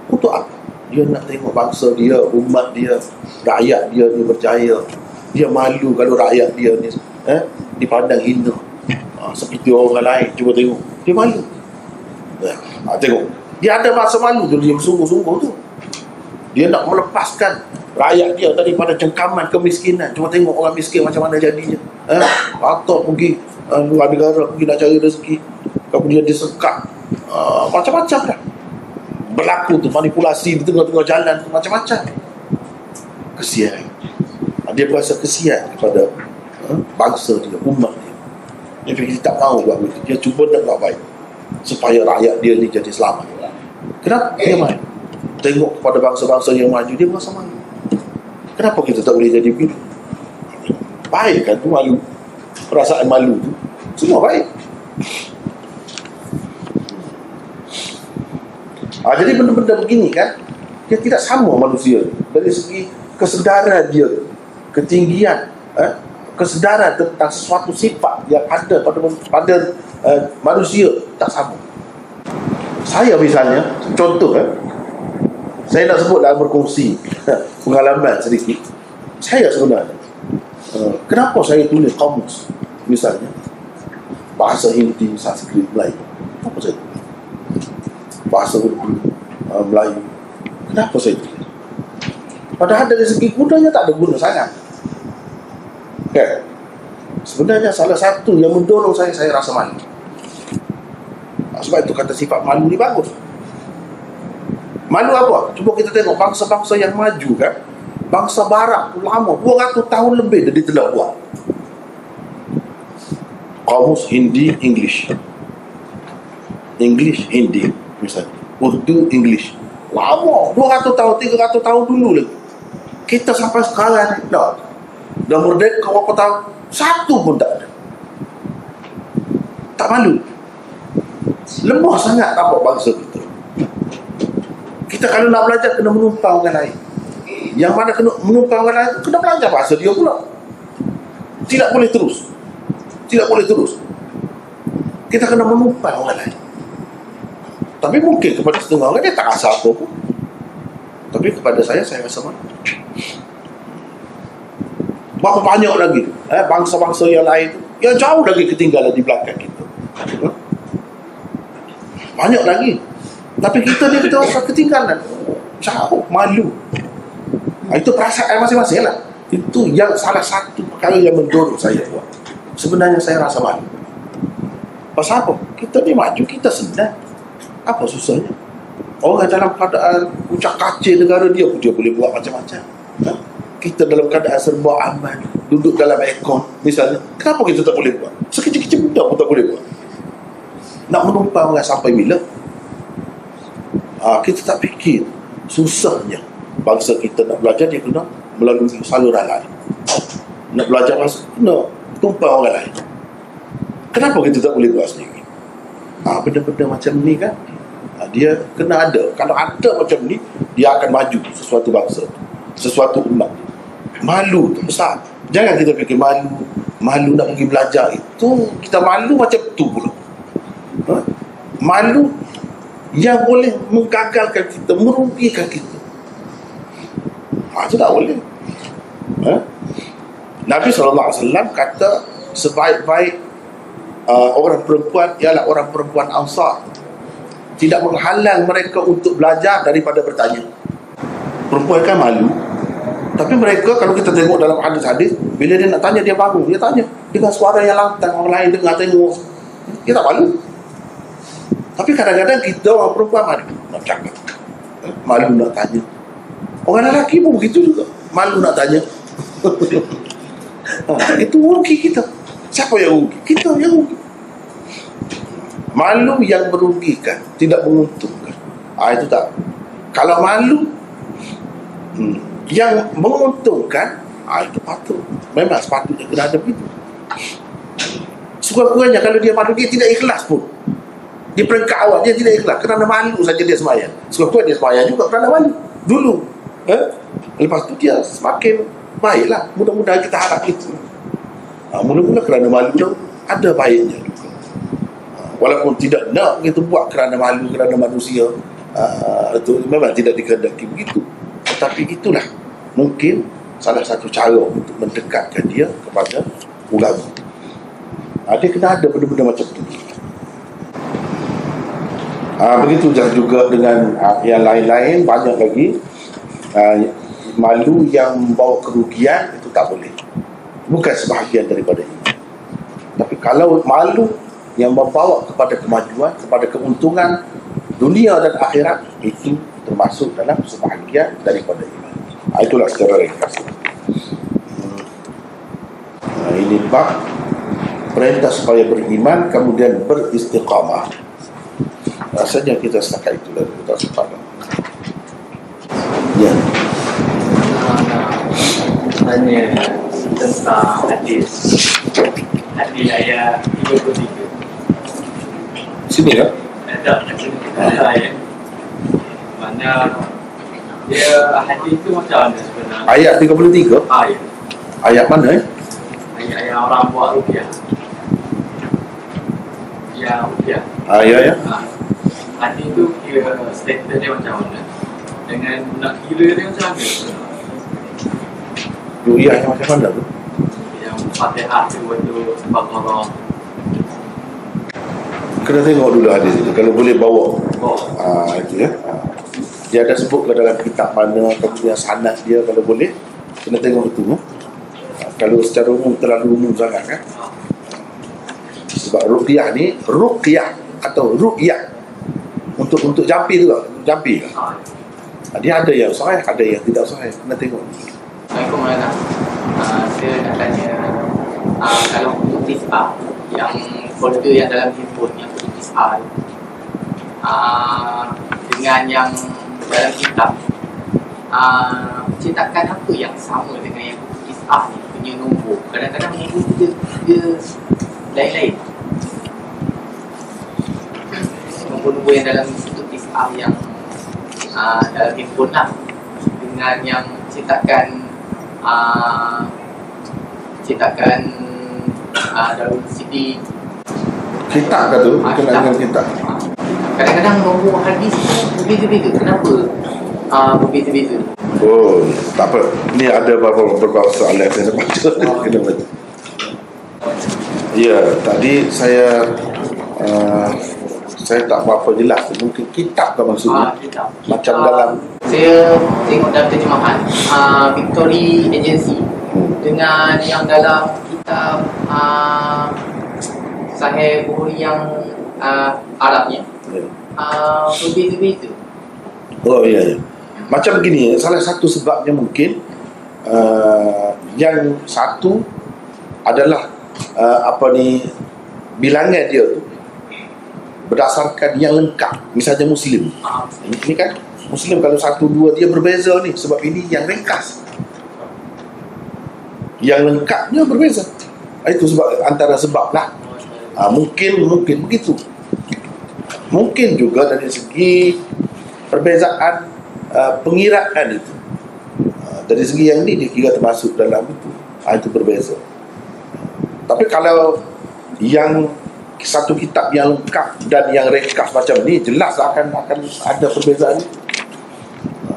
Untuk apa? Dia nak tengok bangsa dia, umat dia, rakyat dia ni berjaya. Dia malu kalau rakyat dia ni dipandang hina seperti orang lain. Cuba tengok, dia malu. Tengok, dia ada masa malu tu, dia bersungguh-sungguh tu. Dia nak melepaskan rakyat dia daripada cengkaman kemiskinan. Cuma tengok orang miskin macam mana jadinya. Atau pergi luar negara, pergi nak cari rezeki, kemudian disekat, macam-macam dah berlaku tu, manipulasi di tengah-tengah jalan tu, macam-macam. Kesian. Dia berasa kesian kepada bangsa dia, umat dia. Dia tak mahu buat begitu. Dia cuba nak buat baik supaya rakyat dia ni jadi selamat. Kenapa dia main? Tengok kepada bangsa-bangsa yang maju, dia berasa malu. Kenapa kita tak boleh jadi begitu? Baik kan tu, malu. Perasaan malu tu semua baik. Jadi benda-benda begini kan, dia tidak sama manusia dari segi kesedaran dia, ketinggian, kesedaran tentang sesuatu sifat yang ada pada manusia tak sama. Saya misalnya, contoh saya nak sebut dalam berkongsi pengalaman sedikit. Saya sebenarnya, kenapa saya tulis kamus misalnya bahasa Hindi, Sanskrit, Melayu? Kenapa saya tulis bahasa Urdu, Melayu? Kenapa saya tulis? Padahal dari segi gunanya tak ada guna sangat kan? Sebenarnya salah satu yang mendorong saya rasa malu. Sebab itu kata sifat malu ni bagus. Malu apa? Cuba kita tengok bangsa-bangsa yang maju kan, bangsa barat lama 200 tahun lebih dia telah buat kamus Hindi, English, Hindi misalnya, Urdu, English. Lama, 200 tahun, 300 tahun dulu lagi. Kita sampai sekarang ni dah merdeka berapa tahun, satu pun tak ada. Tak malu. Lemah sangat nampak bangsa kita. Kita kalau nak belajar kena menumpang orang lain. Yang mana kena menumpang orang lain, kena belajar bahasa dia pula. Tidak boleh terus. Kita kena menumpang orang lain. Tapi mungkin kepada setengah orang dia tak rasa apa pun. Tapi kepada saya rasa malu. Berapa banyak lagi bangsa-bangsa yang lain yang jauh lagi ketinggalan di belakang kita. Banyak lagi. Tapi kita ni kita rasa ketinggalan. Jauh, malu. Itu perasaan masing-masing lah. Itu yang salah satu perkara yang mendorong saya buat. Sebenarnya saya rasa malu. Pasal apa? Kita ni maju, kita senang. Apa susahnya? Orang dalam keadaan puncak kacir negara dia boleh buat macam-macam. Kita dalam keadaan serba aman, duduk dalam aircon misalnya, kenapa kita tak boleh buat? Sekecil-kecil budak pun tak boleh buat. Nak menumpang orang sampai bila? Kita tak fikir susahnya bangsa kita nak belajar, dia kena melalui saluran lain. Nak belajar bahasa, kena tumpang orang lain. Kenapa kita tak boleh buat sendiri? Benda-benda macam ni kan, dia kena ada. Kalau ada macam ni, dia akan maju sesuatu bangsa, sesuatu umat. Malu tu besar. Jangan kita fikir malu nak pergi belajar. Itu kita malu macam tu pula. Malu yang boleh menggagalkan kita, merugikan kita. Itu tak boleh. Nabi SAW kata sebaik-baik orang perempuan ialah orang perempuan Ansar, tidak menghalang mereka untuk belajar daripada bertanya. Perempuan kan malu, tapi mereka kalau kita tengok dalam hadis-hadis, bila dia nak tanya, dia bangun, dia tanya dengan suara yang lantang, orang lain dengar tengok, dia tak malu. Tapi kadang-kadang kita orang perempuan malu nak cakap, malu nak tanya. Orang lelaki pun begitu juga, malu nak tanya. Itu rugi kita. Siapa yang rugi? Kita yang rugi. Malu yang merugikan, tidak menguntungkan. Itu tak. Kalau malu yang menguntungkan, itu patut. Memang sepatutnya kena ada begitu. Sekurang-kurangnya kalau dia malu, dia tidak ikhlas pun. Di peringkat awal dia tidak ikhlas kerana malu saja dia sembahyang. Sekurang-kurangnya dia sembahyang juga kerana malu dulu. Lepas tu dia semakin baiklah. Mudah-mudahan kita harap itu. Mula-mula kerana malu tu ada baiknya juga. Walaupun tidak nak kita buat kerana malu, kerana manusia, itu memang tidak dikehendaki begitu. Tetapi itulah mungkin salah satu cara untuk mendekatkan dia kepada ulama. Dia kena ada benda-benda macam tu. Begitu juga dengan yang lain-lain, banyak lagi. Malu yang membawa kerugian itu tak boleh, bukan sebahagian daripada ini. Tapi kalau malu yang membawa kepada kemajuan, kepada keuntungan dunia dan akhirat, itu termasuk dalam sebahagian daripada iman. Itulah secara ringkas. Ini bab perintah supaya beriman, kemudian beristiqamah. Rasanya kita setakat itu dan kita sepakat. Ya. Tanya tentang hadis ayat 33. Sini kan? Ada ayat mana dia hadis tu macam mana sebenarnya? Ayat 33? Ayat mana Ayat yang orang buat rupiah. Ya, rupiah. Ya. Hadis tu kira status dia macam mana? Dengan nak kira dia macam mana? Ru'iyah yang macam mana tu? Yang Fatihah tu sebab Allah. Kena tengok dulu hadis itu. Kalau boleh bawa. Itu ya. Dia ada sebut ke dalam kitab mana, kemudian sanad dia, kalau boleh kena tengok itu. Kalau secara umum terlalu umum sangat kan. Sebab ruqyah ni, ruqyah atau ru'yah untuk jampi tu kan. Jampi kan. Dia ada yang sahih, ada yang tidak sahih. Kena tengok. Assalamualaikum warahmatullahi. Saya nak tanya, kalau untuk tis'ah, yang folder yang dalam handphone, yang untuk tis'ah, dengan yang dalam kitab, cetakan apa yang sama dengan yang untuk tis'ah ni punya nombor? Kadang-kadang nombor dia lain-lain. Nombor-nombor yang dalam untuk tis'ah yang dalam handphone lah, dengan yang cetakan dalam CD kitab ke tu? Dengan kitab. Kadang-kadang nombor hadis tu berbeza-beza. Kenapa berbeza-beza? Tak apa. Ni ada beberapa soalan yang saya baca. Kena baca. Ya, tadi saya tak berapa jelas. Mungkin kitab ke maksudnya? Kitab. Macam dalam saya tengok dalam terjemahan Victory Agency dengan yang dalam kitab Sahih Bukhari yang Arabnya berbeza-beza. Oh iya, iya. Macam begini, salah satu sebabnya mungkin yang satu adalah bilangan dia tu berdasarkan yang lengkap. Misalnya Muslim, ini kan Muslim kalau 1, 2 dia berbeza ni, sebab ini yang ringkas, yang lengkapnya berbeza. Itu sebab, antara sebab lah. Mungkin begitu. Mungkin juga dari segi perbezaan pengiraan itu. Dari segi yang ni dia kira termasuk dalam itu. Itu berbeza. Tapi kalau yang satu kitab yang lengkap dan yang ringkas macam ni, jelas akan ada perbezaan.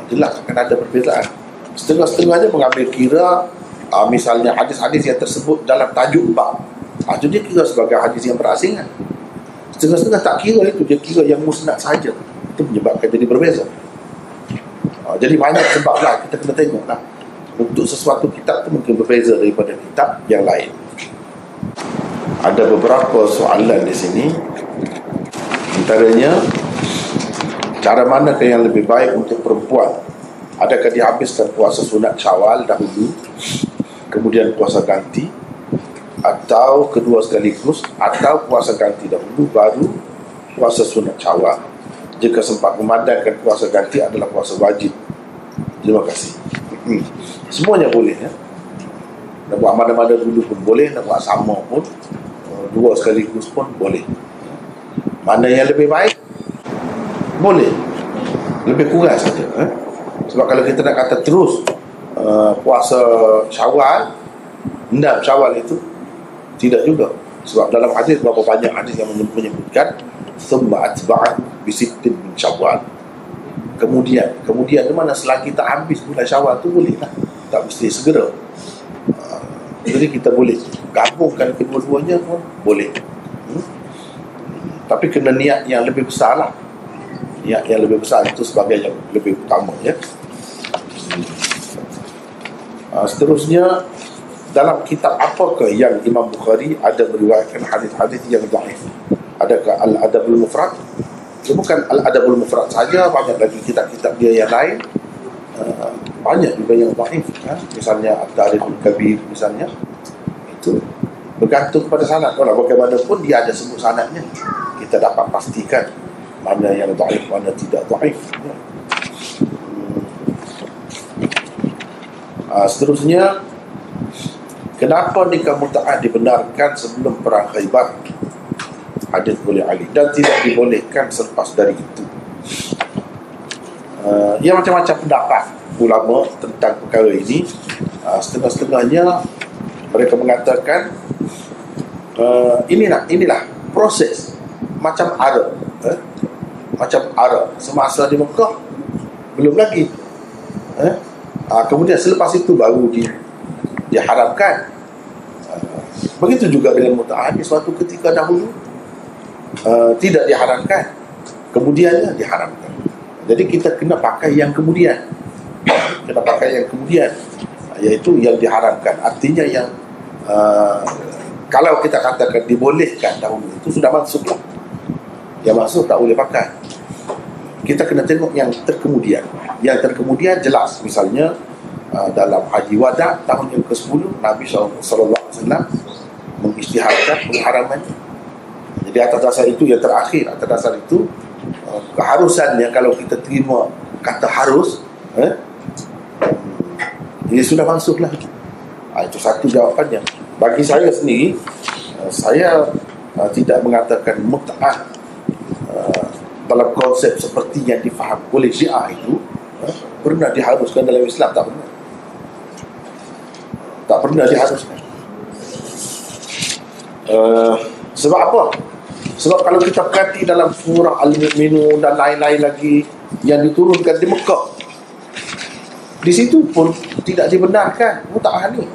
Jelas akan ada perbezaan. Setengah-setengahnya mengambil kira misalnya hadis-hadis yang tersebut dalam tajuk bab, itu dia kira sebagai hadis yang berasingan. Setengah-setengah tak kira itu, dia kira yang musnad saja. Itu menyebabkan jadi berbeza. Jadi banyak sebab lah, kita kena tengok lah. Untuk sesuatu kitab tu mungkin berbeza daripada kitab yang lain. Ada beberapa soalan di sini. Antaranya, cara manakah yang lebih baik untuk perempuan? Adakah dihabiskan puasa sunat Syawal dahulu, kemudian puasa ganti, atau kedua sekaligus, atau puasa ganti dahulu baru puasa sunat Syawal? Jika sempat memadamkan puasa ganti adalah puasa wajib. Terima kasih. Semuanya boleh ya. Nak buat mana-mana dulu pun boleh, nak buat sama pun, dua sekaligus pun boleh. Mana yang lebih baik? Boleh. Lebih kurang saja. Sebab kalau kita nak kata terus puasa Syawal, 6 Syawal itu tidak juga. Sebab dalam hadis, berapa banyak hadis yang menyebutkan summa atba'at bisittin min Syawal. Kemudian di mana selagi tak habis bulan Syawal tu boleh lah. Tak mesti segera. Jadi kita boleh gabungkan kedua-duanya pun boleh. Tapi kena niat yang lebih besar lah. Niat yang lebih besar itu sebagai yang lebih utama ya. Seterusnya, dalam kitab apakah yang Imam Bukhari ada meriwayatkan hadis-hadis yang dhaif? Adakah Al-Adabul Mufrad? Dia bukan Al-Adabul Mufrad saja, banyak lagi kitab-kitab dia yang lain. Banyak juga yang dhaif misalnya At-Tarikhul Kabir misalnya. Itu bergantung kepada sanad. Kalau bagaimanapun dia ada sebut sanadnya, kita dapat pastikan mana yang dhaif, mana tidak dhaif. Seterusnya, kenapa nikah mut'ah dibenarkan sebelum perang Khaybar? Hadis oleh Ali, dan tidak dibolehkan selepas dari itu. Ya, macam-macam pendapat ulama tentang perkara ini. Setengah-setengahnya mereka mengatakan inilah proses macam Arab, macam Arab semasa di Mekah belum lagi. Kemudian selepas itu baru diharamkan. Begitu juga dengan mut'ah, di suatu ketika dahulu tidak diharamkan, kemudiannya diharamkan. Jadi kita kena pakai yang kemudian, iaitu yang diharamkan. Artinya yang kalau kita katakan dibolehkan dahulu, itu sudah masuk lah. Yang masuk tak boleh pakai. Kita kena tengok yang terkemudian. Yang terkemudian jelas. Misalnya dalam Haji Wada tahun yang ke-10, Nabi SAW mengisytiharkan pengharaman. Jadi atas dasar itu yang terakhir, atas dasar itu keharusannya, kalau kita terima kata harus, dia sudah masuk lah. Itu satu jawapannya. Bagi saya sendiri, saya tidak mengatakan mut'ah dalam konsep seperti yang difaham oleh Syiah itu pernah diharuskan dalam Islam. Tak pernah diharuskan. Sebab apa? Sebab kalau kita perhati dalam surah Al-Mu'minun dan lain-lain lagi yang diturunkan di Mekah, di situ pun tidak dibenarkan mut'ah ni.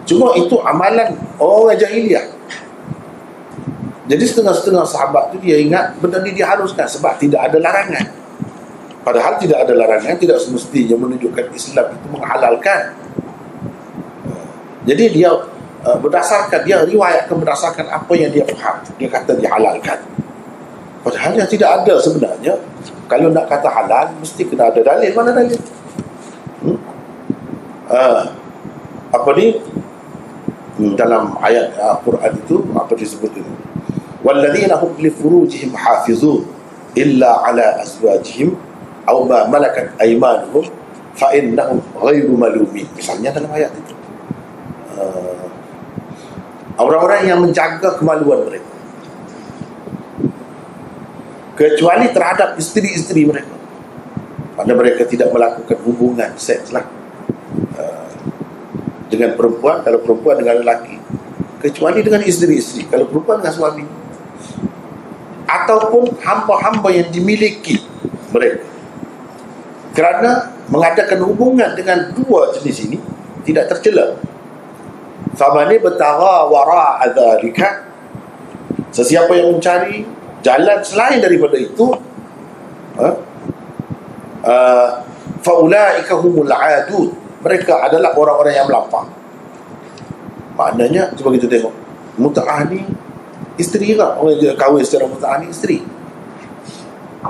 Cuma itu amalan orang jahiliah. Jadi setengah-setengah sahabat tu dia ingat benda ni diharuskan sebab tidak ada larangan. Padahal tidak ada larangan, tidak semestinya menunjukkan Islam itu menghalalkan. Jadi dia riwayatkan berdasarkan apa yang dia faham. Dia kata dihalalkan. Padahal yang tidak ada sebenarnya. Kalau nak kata halal, mesti kena ada dalil. Mana dalil? Dalam ayat Al-Quran itu apa disebut itu? Walladzina hum li furujihim hafizun illa ala azwajihim aw ma malakat aymanuhum fa innahum ghairu malumin. Misalnya dalam ayat itu. Orang-orang yang menjaga kemaluan mereka kecuali terhadap isteri-isteri mereka, pada mereka tidak melakukan hubungan seks lah dengan perempuan, kalau perempuan dengan lelaki, kecuali dengan isteri-isteri, kalau perempuan dengan suami, ataupun hamba-hamba yang dimiliki mereka. Kerana mengadakan hubungan dengan dua jenis ini tidak tercela. Famani betara wara adzalika, sesiapa yang mencari jalan selain daripada itu, faulaika humul adud, mereka adalah orang-orang yang melampau. Maknanya cuba kita tengok, mut'ah ni isteri ke? Orang yang kahwin secara mut'ah ni isteri,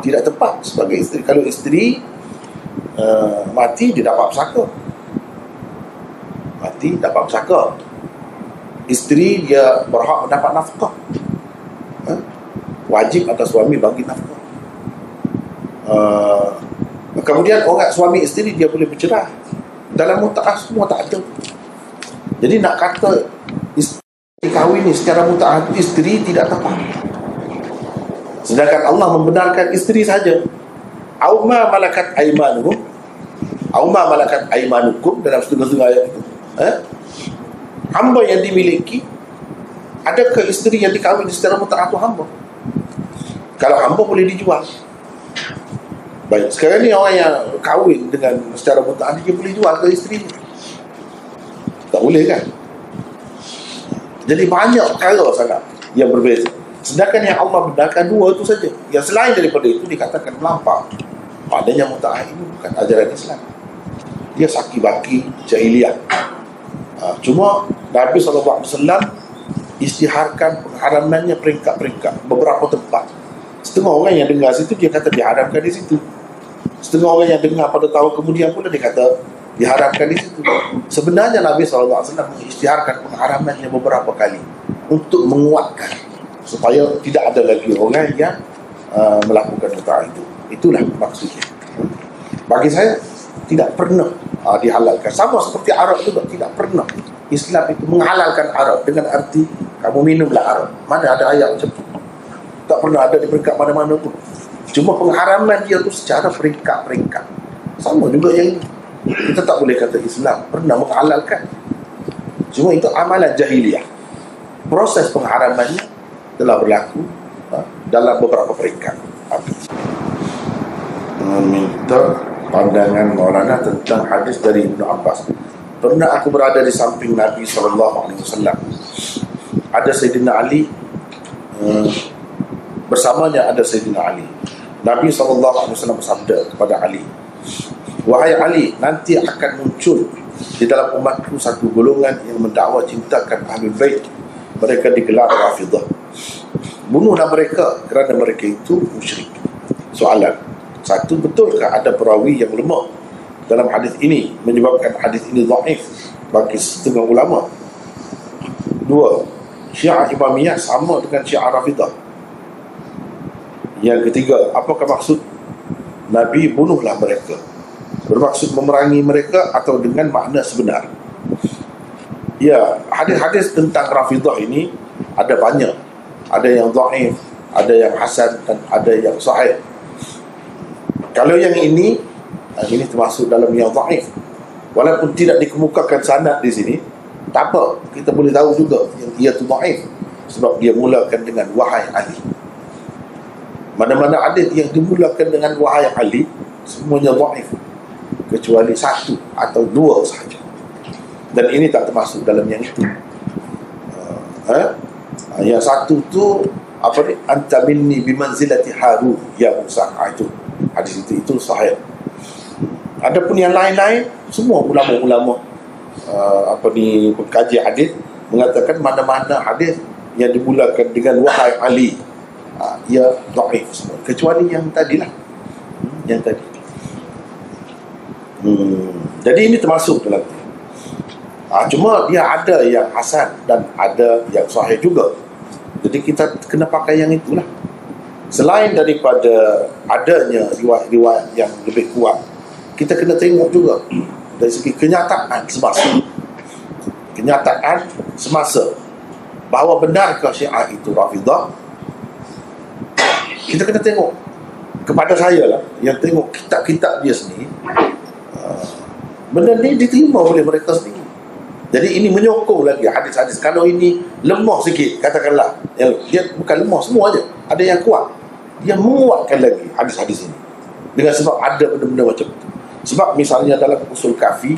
tidak tepat sebagai isteri. Kalau isteri mati, dia dapat pesaka. Mati dapat pesaka. Isteri dia berhak mendapat nafkah. Wajib atas suami bagi nafkah. Kemudian orang suami isteri dia boleh bercerai. Dalam mut'ah semua tak ada. Jadi nak kata isteri kahwin ni secara mut'ah isteri tidak tepat. Sedangkan Allah membenarkan isteri saja. Aw ma malakat aymanuhum, aw ma malakat aymanukum, dalam setengah-setengah ayat itu. Hamba yang dimiliki, adakah isteri yang dikahwin secara mut'ah itu hamba? Kalau hamba boleh dijual. Baik, sekarang ni orang yang kahwin dengan secara mut'ah, dia boleh jual ke isteri? Tak boleh kan? Jadi banyak perkara sangat yang berbeza. Sedangkan yang Allah benarkan dua itu saja. Yang selain daripada itu dikatakan melampau. Padanya mut'ah ini bukan ajaran Islam. Dia saki-baki jahiliyah. Cuma Nabi SAW isytiharkan pengharamannya peringkat-peringkat, beberapa tempat. Setengah orang yang dengar situ dia kata diharamkan di situ. Setengah orang yang dengar pada tahun kemudian pula dia kata diharamkan di situ. Sebenarnya Nabi SAW mengisytiharkan pengharamannya beberapa kali untuk menguatkan supaya tidak ada lagi orang yang melakukan mut'ah itu. Itulah maksudnya. Bagi saya tidak pernah dihalalkan. Sama seperti Arab juga, tidak pernah Islam itu menghalalkan Arab dengan arti kamu minumlah Arab. Mana ada ayat macam tu? Tak pernah ada di peringkat mana-mana pun. Cuma pengharaman dia tu secara peringkat-peringkat. Sama juga yang ini. Kita tak boleh kata Islam pernah menghalalkan. Cuma itu amalan jahiliyah. Proses pengharamannya telah berlaku dalam beberapa peringkat. Meminta pandangan Maulana tentang hadis dari Ibnu Abbas. Pernah aku berada di samping Nabi SAW. Ada Sayyidina Ali, bersamanya ada Sayyidina Ali. Nabi SAW bersabda kepada Ali, wahai Ali, nanti akan muncul di dalam umatku satu golongan yang mendakwa cintakan Ahlul Bait. Mereka digelar Rafidah. Bunuhlah mereka kerana mereka itu musyrik. Soalan, satu, betulkah ada perawi yang lemah dalam hadis ini menyebabkan hadis ini dhaif bagi setengah ulama? Dua, Syiah Imamiyah sama dengan Syiah Rafidah. Yang ketiga, apakah maksud Nabi bunuhlah mereka? Bermaksud memerangi mereka atau dengan makna sebenar? Ya, hadis-hadis tentang Rafidah ini ada banyak. Ada yang dhaif, ada yang hasan, dan ada yang sahih. Kalau yang ini termasuk dalam yang dhaif. Walaupun tidak dikemukakan sanad di sini, tak apa, kita boleh tahu juga yang ia tu dhaif sebab dia mulakan dengan wahai Ali. Mana-mana hadis yang dimulakan dengan wahai Ali, semuanya dhaif kecuali satu atau dua sahaja. Dan ini tak termasuk dalam yang itu. Yang satu tu apa ni? Anta minni bimanzilati Harun ya Musa. Itu hadis hadis itu sahih. Adapun yang lain-lain, semua ulama-ulama pengkaji hadis mengatakan mana-mana hadis yang dimulakan dengan wahai Ali, ia dhaif semua, kecuali yang tadilah, yang tadi. Jadi ini termasuk dalam cuma dia ada yang hasan dan ada yang sahih juga. Jadi kita kena pakai yang itulah. Selain daripada adanya riwayat-riwayat yang lebih kuat, kita kena tengok juga dari segi kenyataan semasa. Kenyataan semasa bahawa benarkah Syiah itu Rafidah? Kita kena tengok. Kepada saya lah, yang tengok kitab-kitab dia sendiri, benda ni diterima oleh mereka sendiri. Jadi ini menyokong lagi hadis-hadis. Kalau ini lemah sikit, katakanlah, dia bukan lemah semua je, ada yang kuat, dia menguatkan lagi hadis-hadis ini dengan sebab ada benda-benda macam itu. Sebab misalnya dalam usul kafi,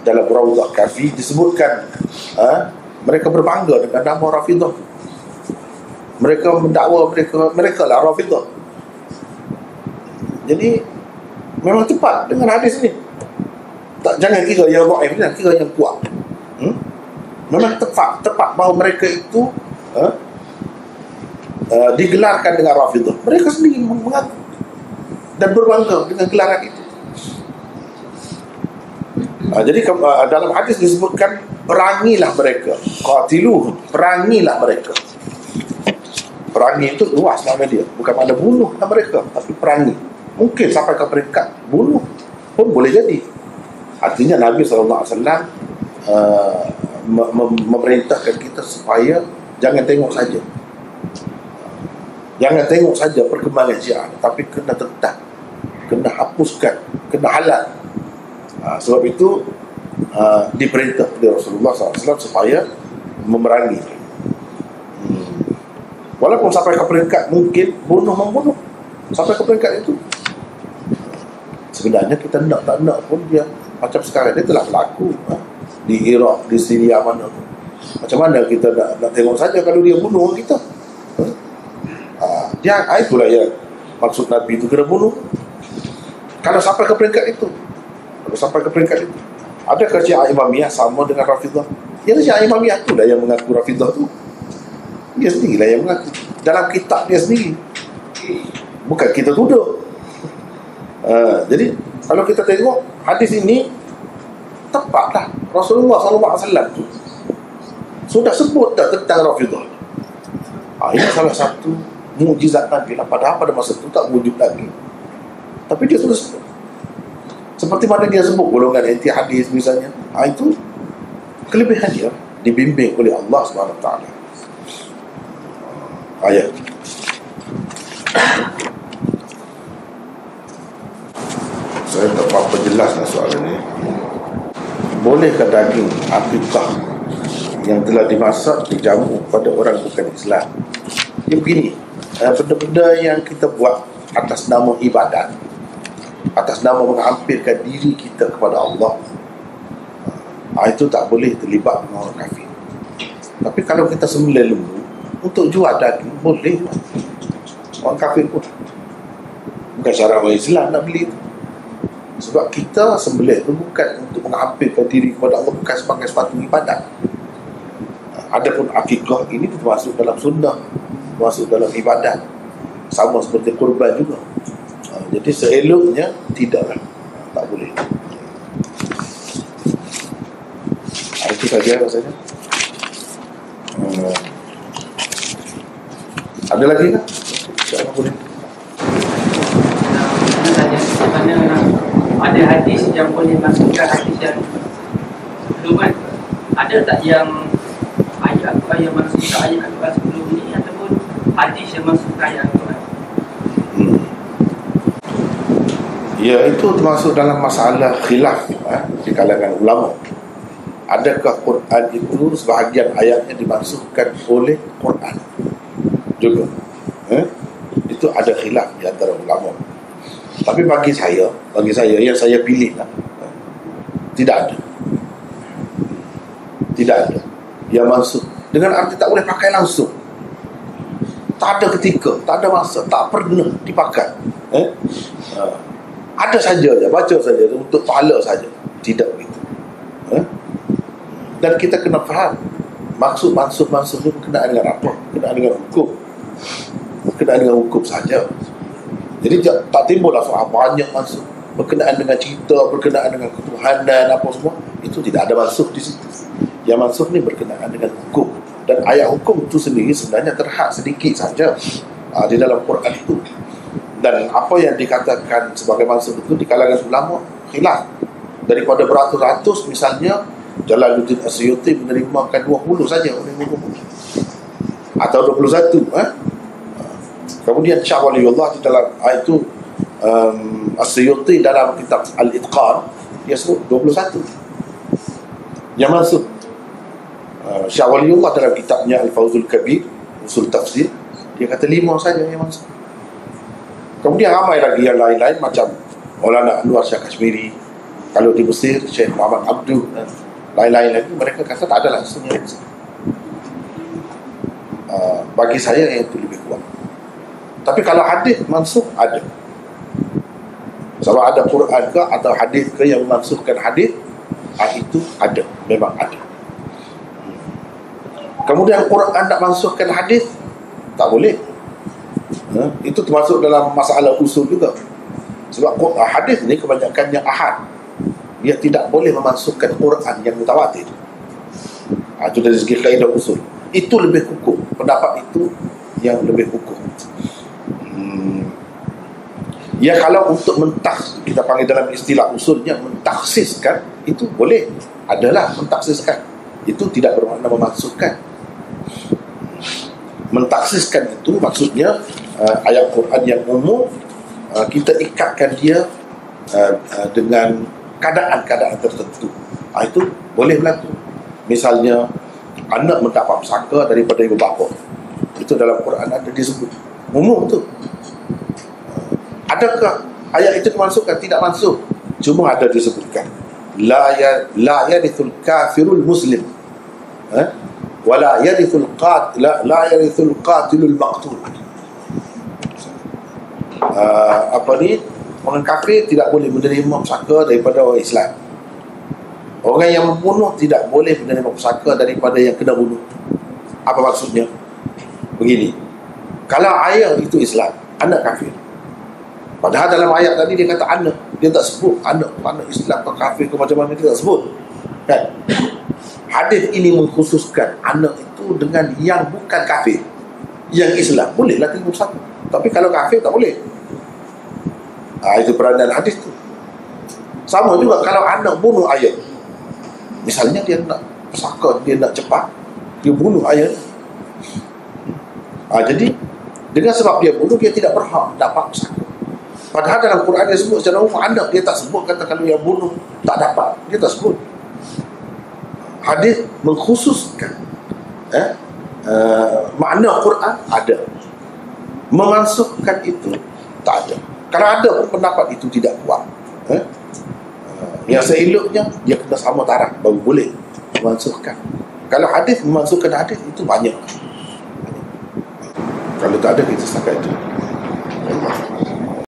dalam Rawdah Kafi disebutkan mereka berbangga dengan nama Rafidah. Mereka mendakwa mereka lah Rafidah. Jadi memang tepat dengan hadis ini. Jangan kira yang dhaif, jangan kira yang kuat. Memang tepat bahawa mereka itu digelarkan dengan Rafidah. Mereka sendiri mengaku dan berbangga dengan gelaran itu. Jadi dalam hadis disebutkan perangilah mereka, qatiluhum, perangilah mereka. Perangi itu luas nama dia, bukan makna bunuhlah mereka, tapi perangi. Mungkin sampai ke peringkat bunuh pun boleh jadi. Artinya Nabi SAW memerintahkan kita supaya jangan tengok saja, jangan tengok saja perkembangan Syiah, tapi kena tentang, kena hapuskan, kena halal. Sebab itu diperintah oleh Rasulullah SAW supaya memerangi. Walaupun sampai ke peringkat mungkin membunuh sampai ke peringkat itu, sebenarnya kita tak nak pun dia macam sekarang dia telah berlaku di Iraq, di Syria mana. Macam mana kita nak tengok saja kalau dia bunuh kita? Itulah yang maksud Nabi itu kena bunuh. Kalau sampai ke peringkat itu, adakah Syiah Imamiyah sama dengan Rafidah? Ya, Syiah Imamiyah itulah yang mengaku Rafidah tu. Dia sendirilah yang mengaku dalam kitab dia sendiri, bukan kita tuduh. Jadi kalau kita tengok hadis ini, tepatlah Rasulullah SAW tu sudah sebut dah tentang Rafidah. Ini salah satu mukjizat Nabi lah. Padahal pada masa itu tak wujud lagi, tapi dia sudah sebut. Seperti mana dia sebut golongan anti hadis misalnya, itu kelebihan dia, dibimbing oleh Allah SWT. Ayat saya tak apa jelaslah soalan ini. Bolehkah daging akikah yang telah dimasak dijamu pada orang bukan Islam? Dia begini, benda-benda yang kita buat atas nama ibadat, atas nama menghampirkan diri kita kepada Allah, itu tak boleh terlibat dengan orang kafir. Tapi kalau kita sembelih lembu untuk jual daging, boleh. Orang kafir pun bukan syarat orang Islam nak beli itu. Sebab kita sembelih itu bukan untuk menghampirkan diri kepada Allah, bukan sebagai suatu ibadat. Adapun akikah ini termasuk dalam sunnah, termasuk dalam ibadat, sama seperti kurban juga. Jadi seeloknya tidaklah, tak boleh. Itu saja rasanya. Ada lagi kan? InsyaAllah boleh. Tanya sebenarnya ada hadis yang boleh masukkan hadis yang sebelum kan? Ada tak yang ayat yang masukkan ayat Al-Quran sebelum ini, ataupun hadis yang masukkan ayat Al-Quran? Ya, itu termasuk dalam masalah khilaf di kalangan ulama. Adakah Quran itu sebahagian ayatnya dimaksudkan oleh Quran juga? Itu ada khilaf di antara ulama. Tapi bagi saya yang saya pilih lah, tidak ada yang masuk dengan arti tak boleh pakai langsung. Tak ada ketika, tak ada masa, tak pernah dipakai. Ada saja je, baca saja untuk pahala saja. Tidak begitu. Dan kita kena faham maksud ni berkenaan dengan apa? Berkenaan dengan hukum. Berkenaan dengan hukum saja. Jadi tak timbullah soal banyak maksud berkenaan dengan cerita, berkenaan dengan ketuhanan apa semua. Itu tidak ada maksud di situ. Yang maksud ni berkenaan dengan hukum. Dan ayat hukum itu sendiri sebenarnya terhad sedikit saja di dalam Quran itu. Dan apa yang dikatakan sebagai maksud itu di kalangan ulama khilaf. Daripada beratus-ratus misalnya Jalaluddin Asyuti menerimakan 20 saja atau 21. Kemudian Syekh Waliullah di dalam itu Asyuti dalam kitab Al-Itqan dia sebut 21. Yang maksud Syekh Waliullah dalam kitabnya Al-Fawzul Kabir Usul Tafsir dia kata 5 saja yang maksud. Kemudian ramai lagi yang lain-lain macam Maulana Anwar Shah Kashmiri, kalau di Mesir Syekh Muhammad Abduh dan lain-lain lagi, mereka kata tak ada langsung yang bagi saya yang itu lebih kuat. Tapi kalau hadis mansukh ada. Sama ada Quran ke atau hadis ke yang memansukhkan hadis, itu ada, memang ada. Kemudian Quran nak mansukhkan hadis, tak boleh. Itu termasuk dalam masalah usul juga. Sebab hadis ni kebanyakan yang ahad, dia tidak boleh memasukkan Quran yang mutawatir. Itu dari segi kaidah usul. Itu lebih hukum. Pendapat itu yang lebih hukum. Ya kalau untuk kita panggil dalam istilah usulnya mentaksiskan, itu boleh. Adalah mentaksiskan. Itu tidak bermakna memasukkan. Mentaksiskan itu maksudnya ayat Quran yang umum kita ikatkan dia dengan keadaan-keadaan tertentu. Itu boleh berlaku. Misalnya anak mendapat pusaka daripada ibu bapa. Itu dalam Quran ada disebut. Umum tu. Adakah ayat itu dimasukkan? Tidak masuk. Cuma ada disebutkan. La yarithul kafirul muslim. Wala yarithul qatilul maqtul. Orang kafir tidak boleh menerima pusaka daripada orang Islam. Orang yang membunuh tidak boleh menerima pusaka daripada yang kena bunuh. Apa maksudnya? Begini, kalau ayah itu Islam, anak kafir. Padahal dalam ayat tadi dia kata anak, dia tak sebut anak Islam ke kafir ke macam mana, dia tak sebut kan? Hadis ini mengkhususkan anak itu dengan yang bukan kafir. Yang Islam bolehlah terima pusaka, tapi kalau kafir tak boleh. Itu peranan hadis tu. Sama juga kalau anak bunuh ayah. Misalnya dia nak pusaka, dia nak cepat, dia bunuh ayah. Jadi dengan sebab dia bunuh, dia tidak berhak dapat pusaka. Padahal dalam Quran dia sebut secara umum anak, dia tak sebut kata kalau yang bunuh tak dapat, dia tak sebut. Hadis mengkhususkan makna Quran ada, memansukhkan itu tak ada. Kalau ada pun pendapat itu tidak kuat. Yang seeloknya dia kena sama taraf baru boleh memansukhkan. Kalau hadis memansukhkan hadis itu banyak. Kalau tak ada kita setakat itu.